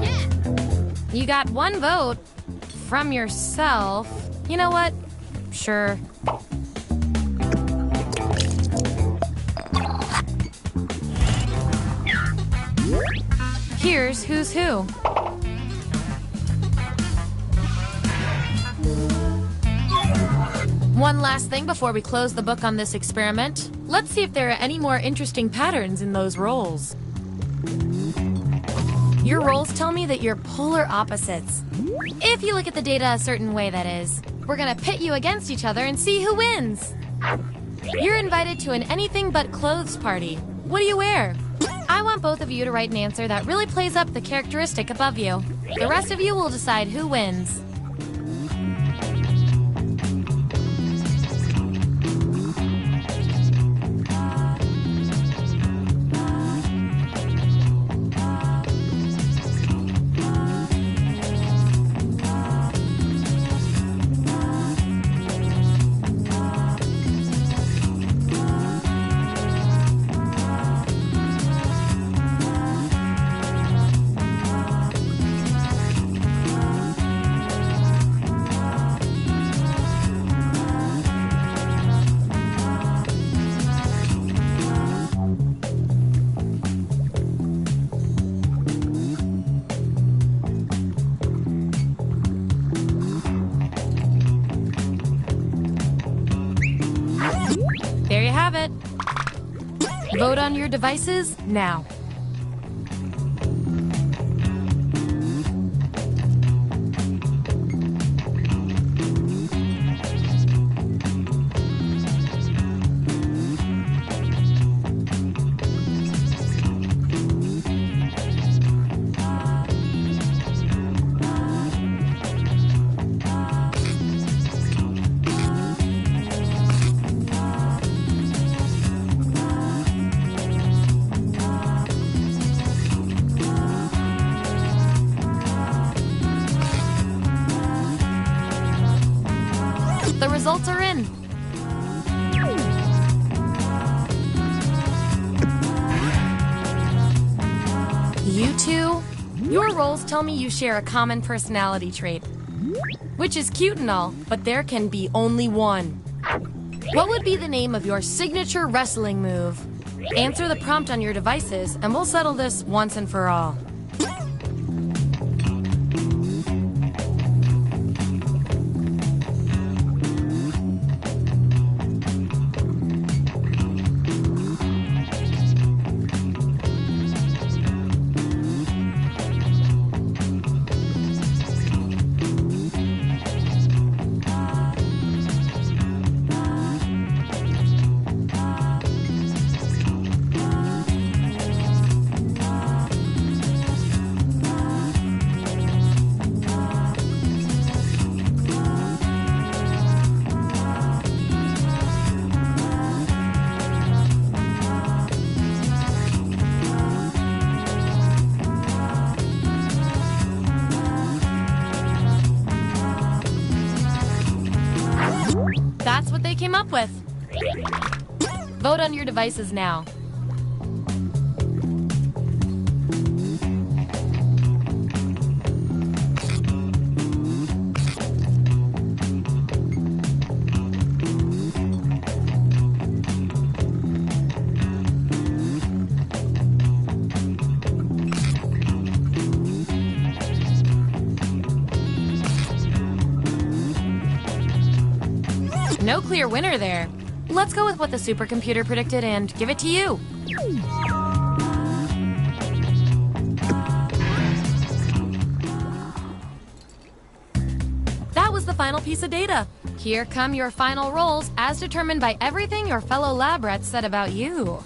Yeah. You got one vote from yourself. You know what? Sure. Here's who's who. One last thing before we close the book on this experiment. Let's see if there are any more interesting patterns in those roles. Your roles tell me that you're polar opposites. If you look at the data a certain way, that is. We're gonna pit you against each other and see who wins. You're invited to an anything but clothes party. What do you wear? I want both of you to write an answer that really plays up the characteristic above you. The rest of you will decide who wins. There you have it. Vote on your devices now. The results are in. You two, your roles tell me you share a common personality trait. Which is cute and all, but there can be only one. What would be the name of your signature wrestling move? Answer the prompt on your devices, and we'll settle this once and for all. came up with. Vote on your devices now. No clear winner there. Let's go with what the supercomputer predicted and give it to you. That was the final piece of data. Here come your final rolls as determined by everything your fellow lab rats said about you.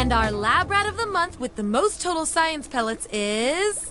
And our lab rat of the month with the most total science pellets is...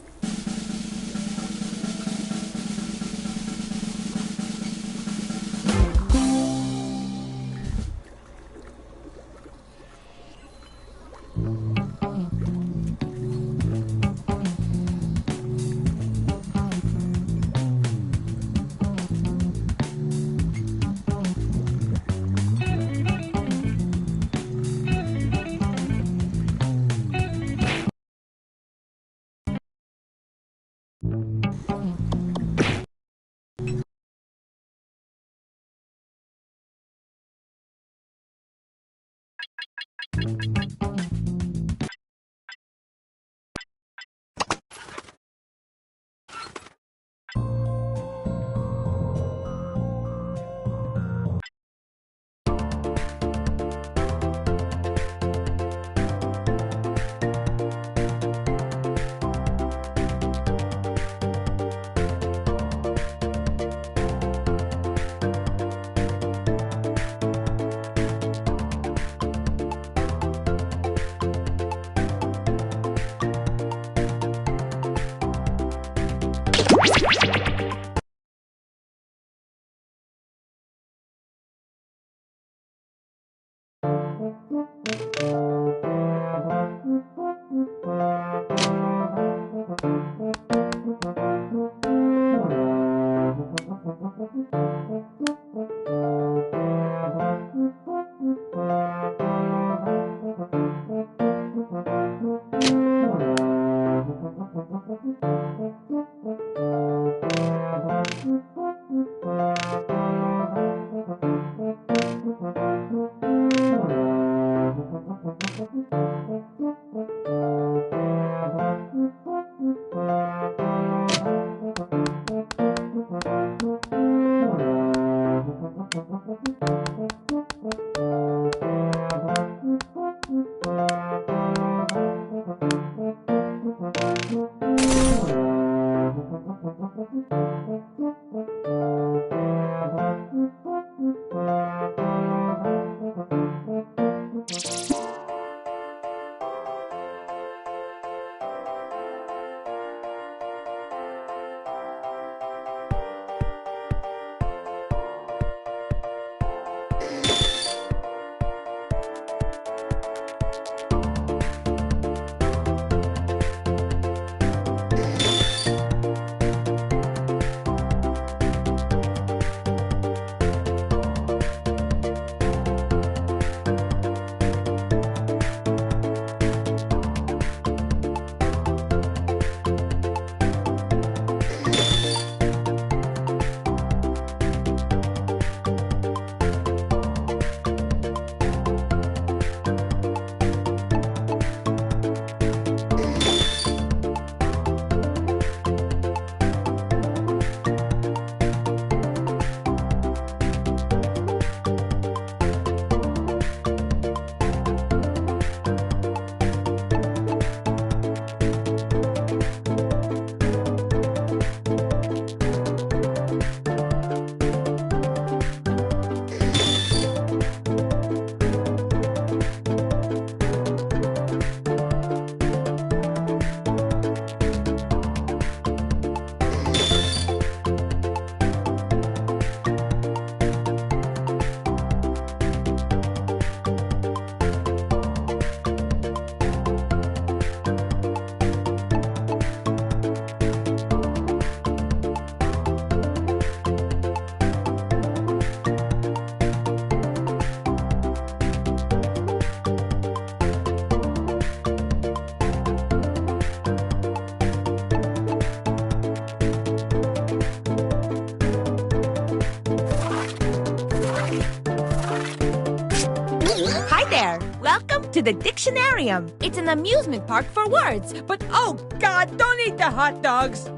there. Welcome to the Dictionarium. It's an amusement park for words. But oh God, don't eat the hot dogs.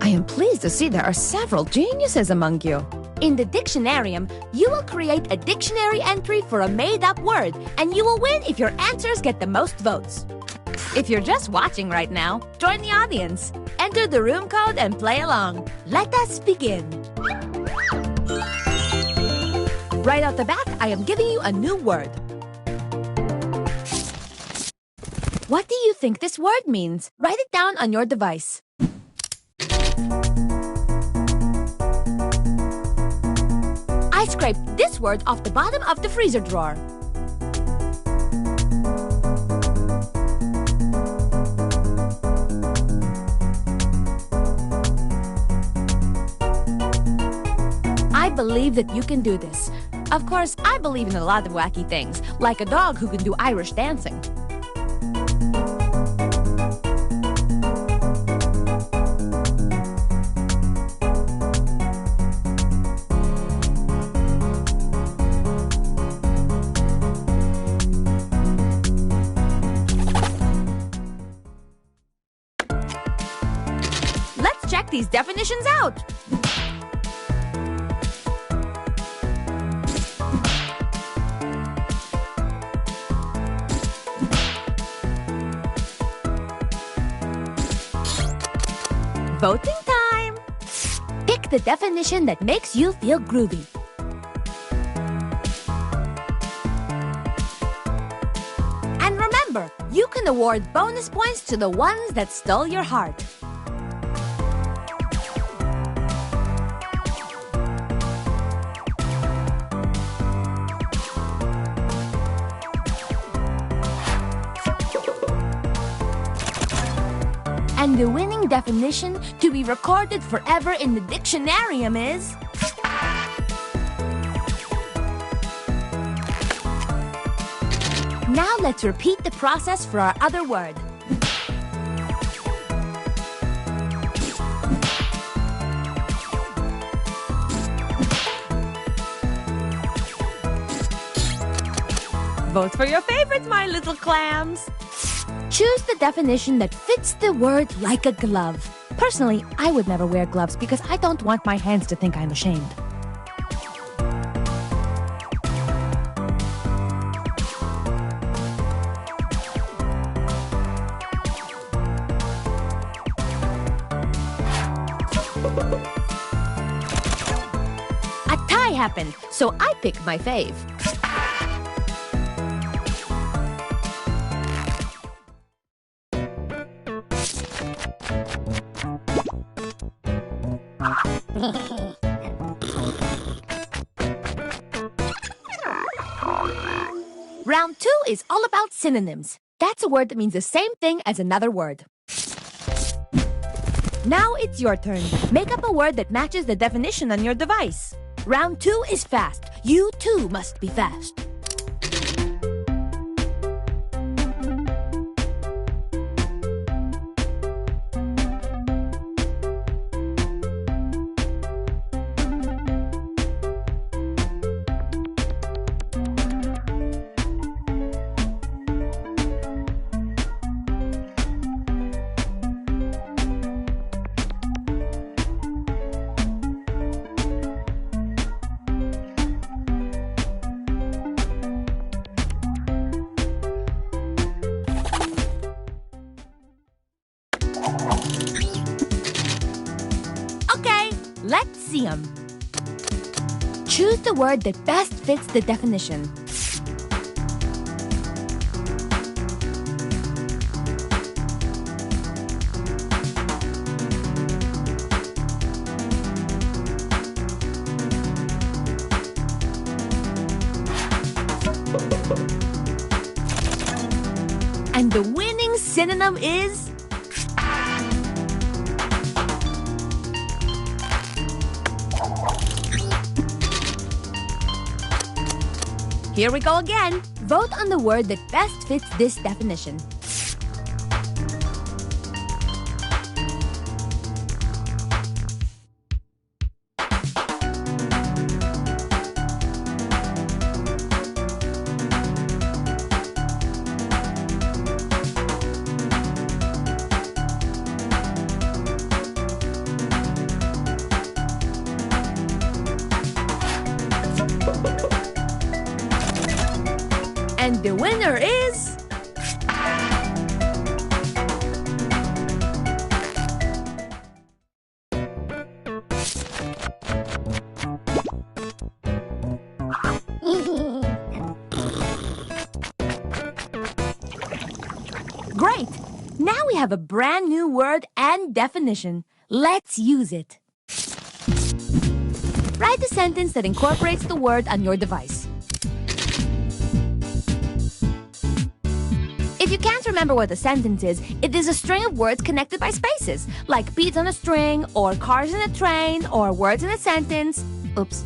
I am pleased to see there are several geniuses among you. In the Dictionarium, you will create a dictionary entry for a made-up word, and you will win if your answers get the most votes. If you're just watching right now, join the audience. Enter the room code and play along. Let us begin. Right out the bat, I am giving you a new word. What do you think this word means? Write it down on your device. I scraped this word off the bottom of the freezer drawer. I believe that you can do this. Of course, I believe in a lot of wacky things, like a dog who can do Irish dancing. Let's check these definitions out. Voting time! Pick the definition that makes you feel groovy. And remember, you can award bonus points to the ones that stole your heart. And the winning definition to be recorded forever in the Dictionarium is... Now let's repeat the process for our other word. Vote for your favorites, my little clams. Choose the definition that fits the word like a glove. Personally, I would never wear gloves because I don't want my hands to think I'm ashamed. A tie happened, so I picked my fave. Round 2 is all about synonyms. That's a word that means the same thing as another word. Now it's your turn. Make up a word that matches the definition on your device. Round 2 is fast. You too must be fast. Let's see them. Choose the word that best fits the definition. And the winning synonym is... Here we go again. Vote on the word that best fits this definition. And the winner is... Great! Now we have a brand new word and definition. Let's use it. Write a sentence that incorporates the word on your device. If you can't remember what a sentence is, it is a string of words connected by spaces, like beads on a string, or cars in a train, or words in a sentence. Oops.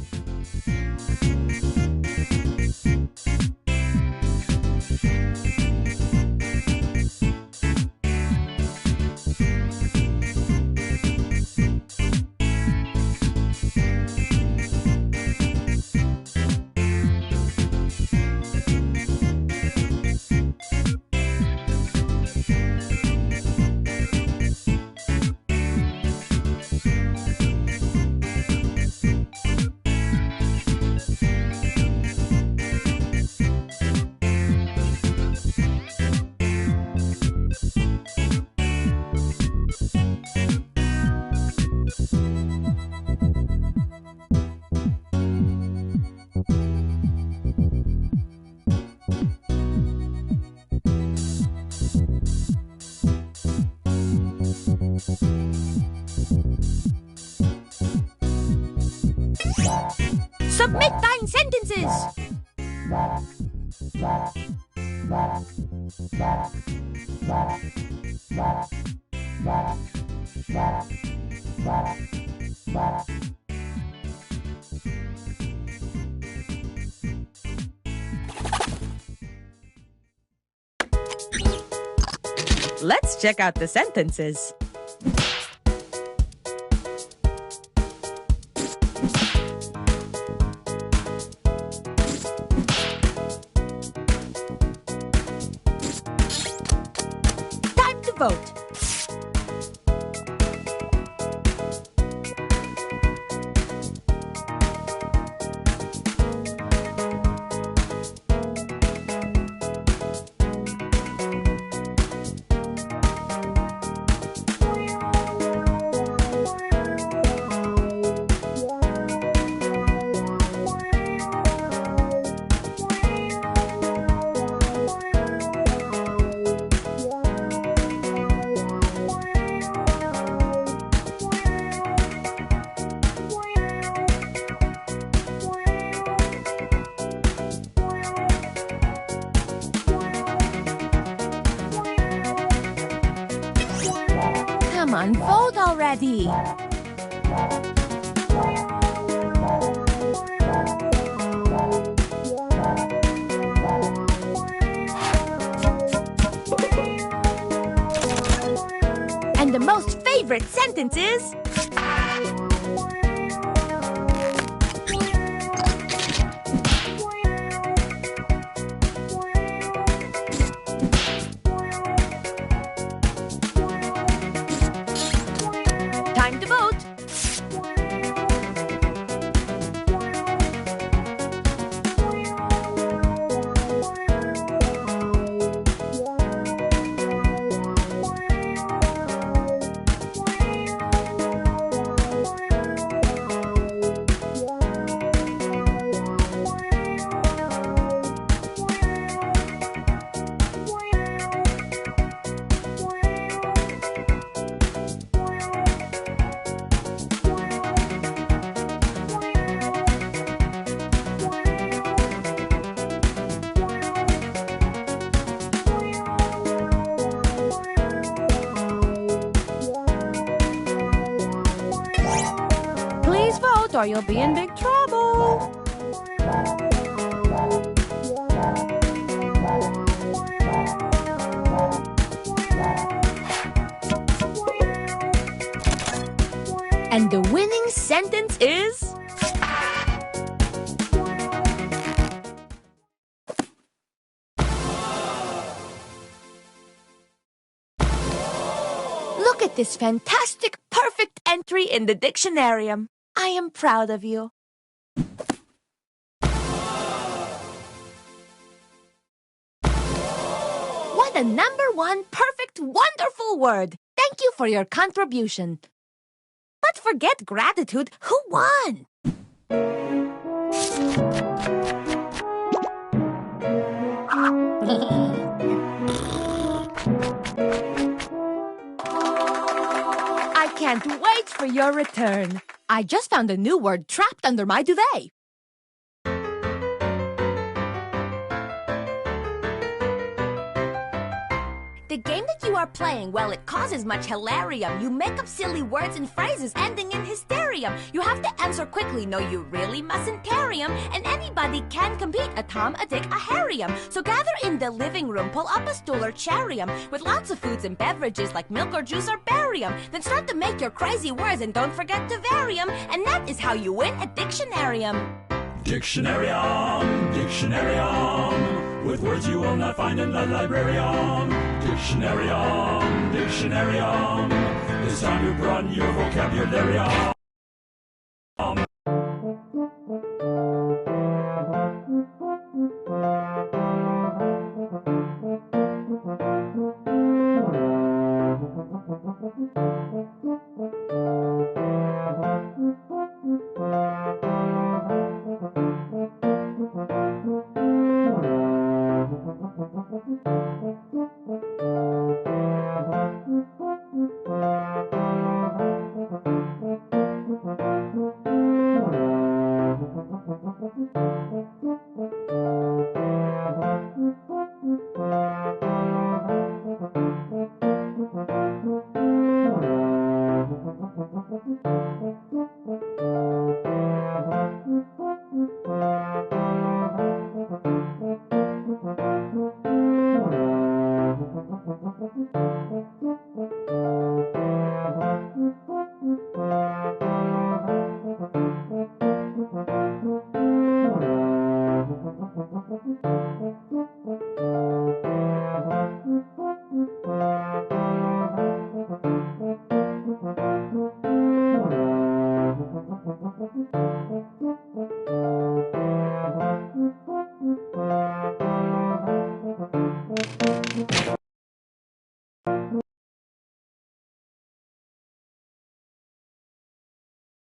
Submit thine sentences! Let's check out the sentences. Time to vote. Come on, vote already! And the most favorite sentence is... Time to vote! Please vote or you'll be in big trouble. And the winning sentence is... Look at this fantastic, perfect entry in the dictionarium. I am proud of you. the #1 perfect, wonderful word. Thank you for your contribution. But forget gratitude. Who won? I can't wait for your return. I just found a new word trapped under my duvet. The game that you are playing, well, it causes much hilarium. You make up silly words and phrases ending in hysterium. You have to answer quickly, no, you really mustn't carry 'em. And anybody can compete, a Tom, a Dick, a Harry'em. So gather in the living room, pull up a stool or charium, with lots of foods and beverages like milk or juice or barium. Then start to make your crazy words and don't forget to vary 'em. And that is how you win a dictionarium. Dictionarium, dictionarium, with words you will not find in the librarium. Dictionarium, dictionarium, it's time to broaden your vocabularium.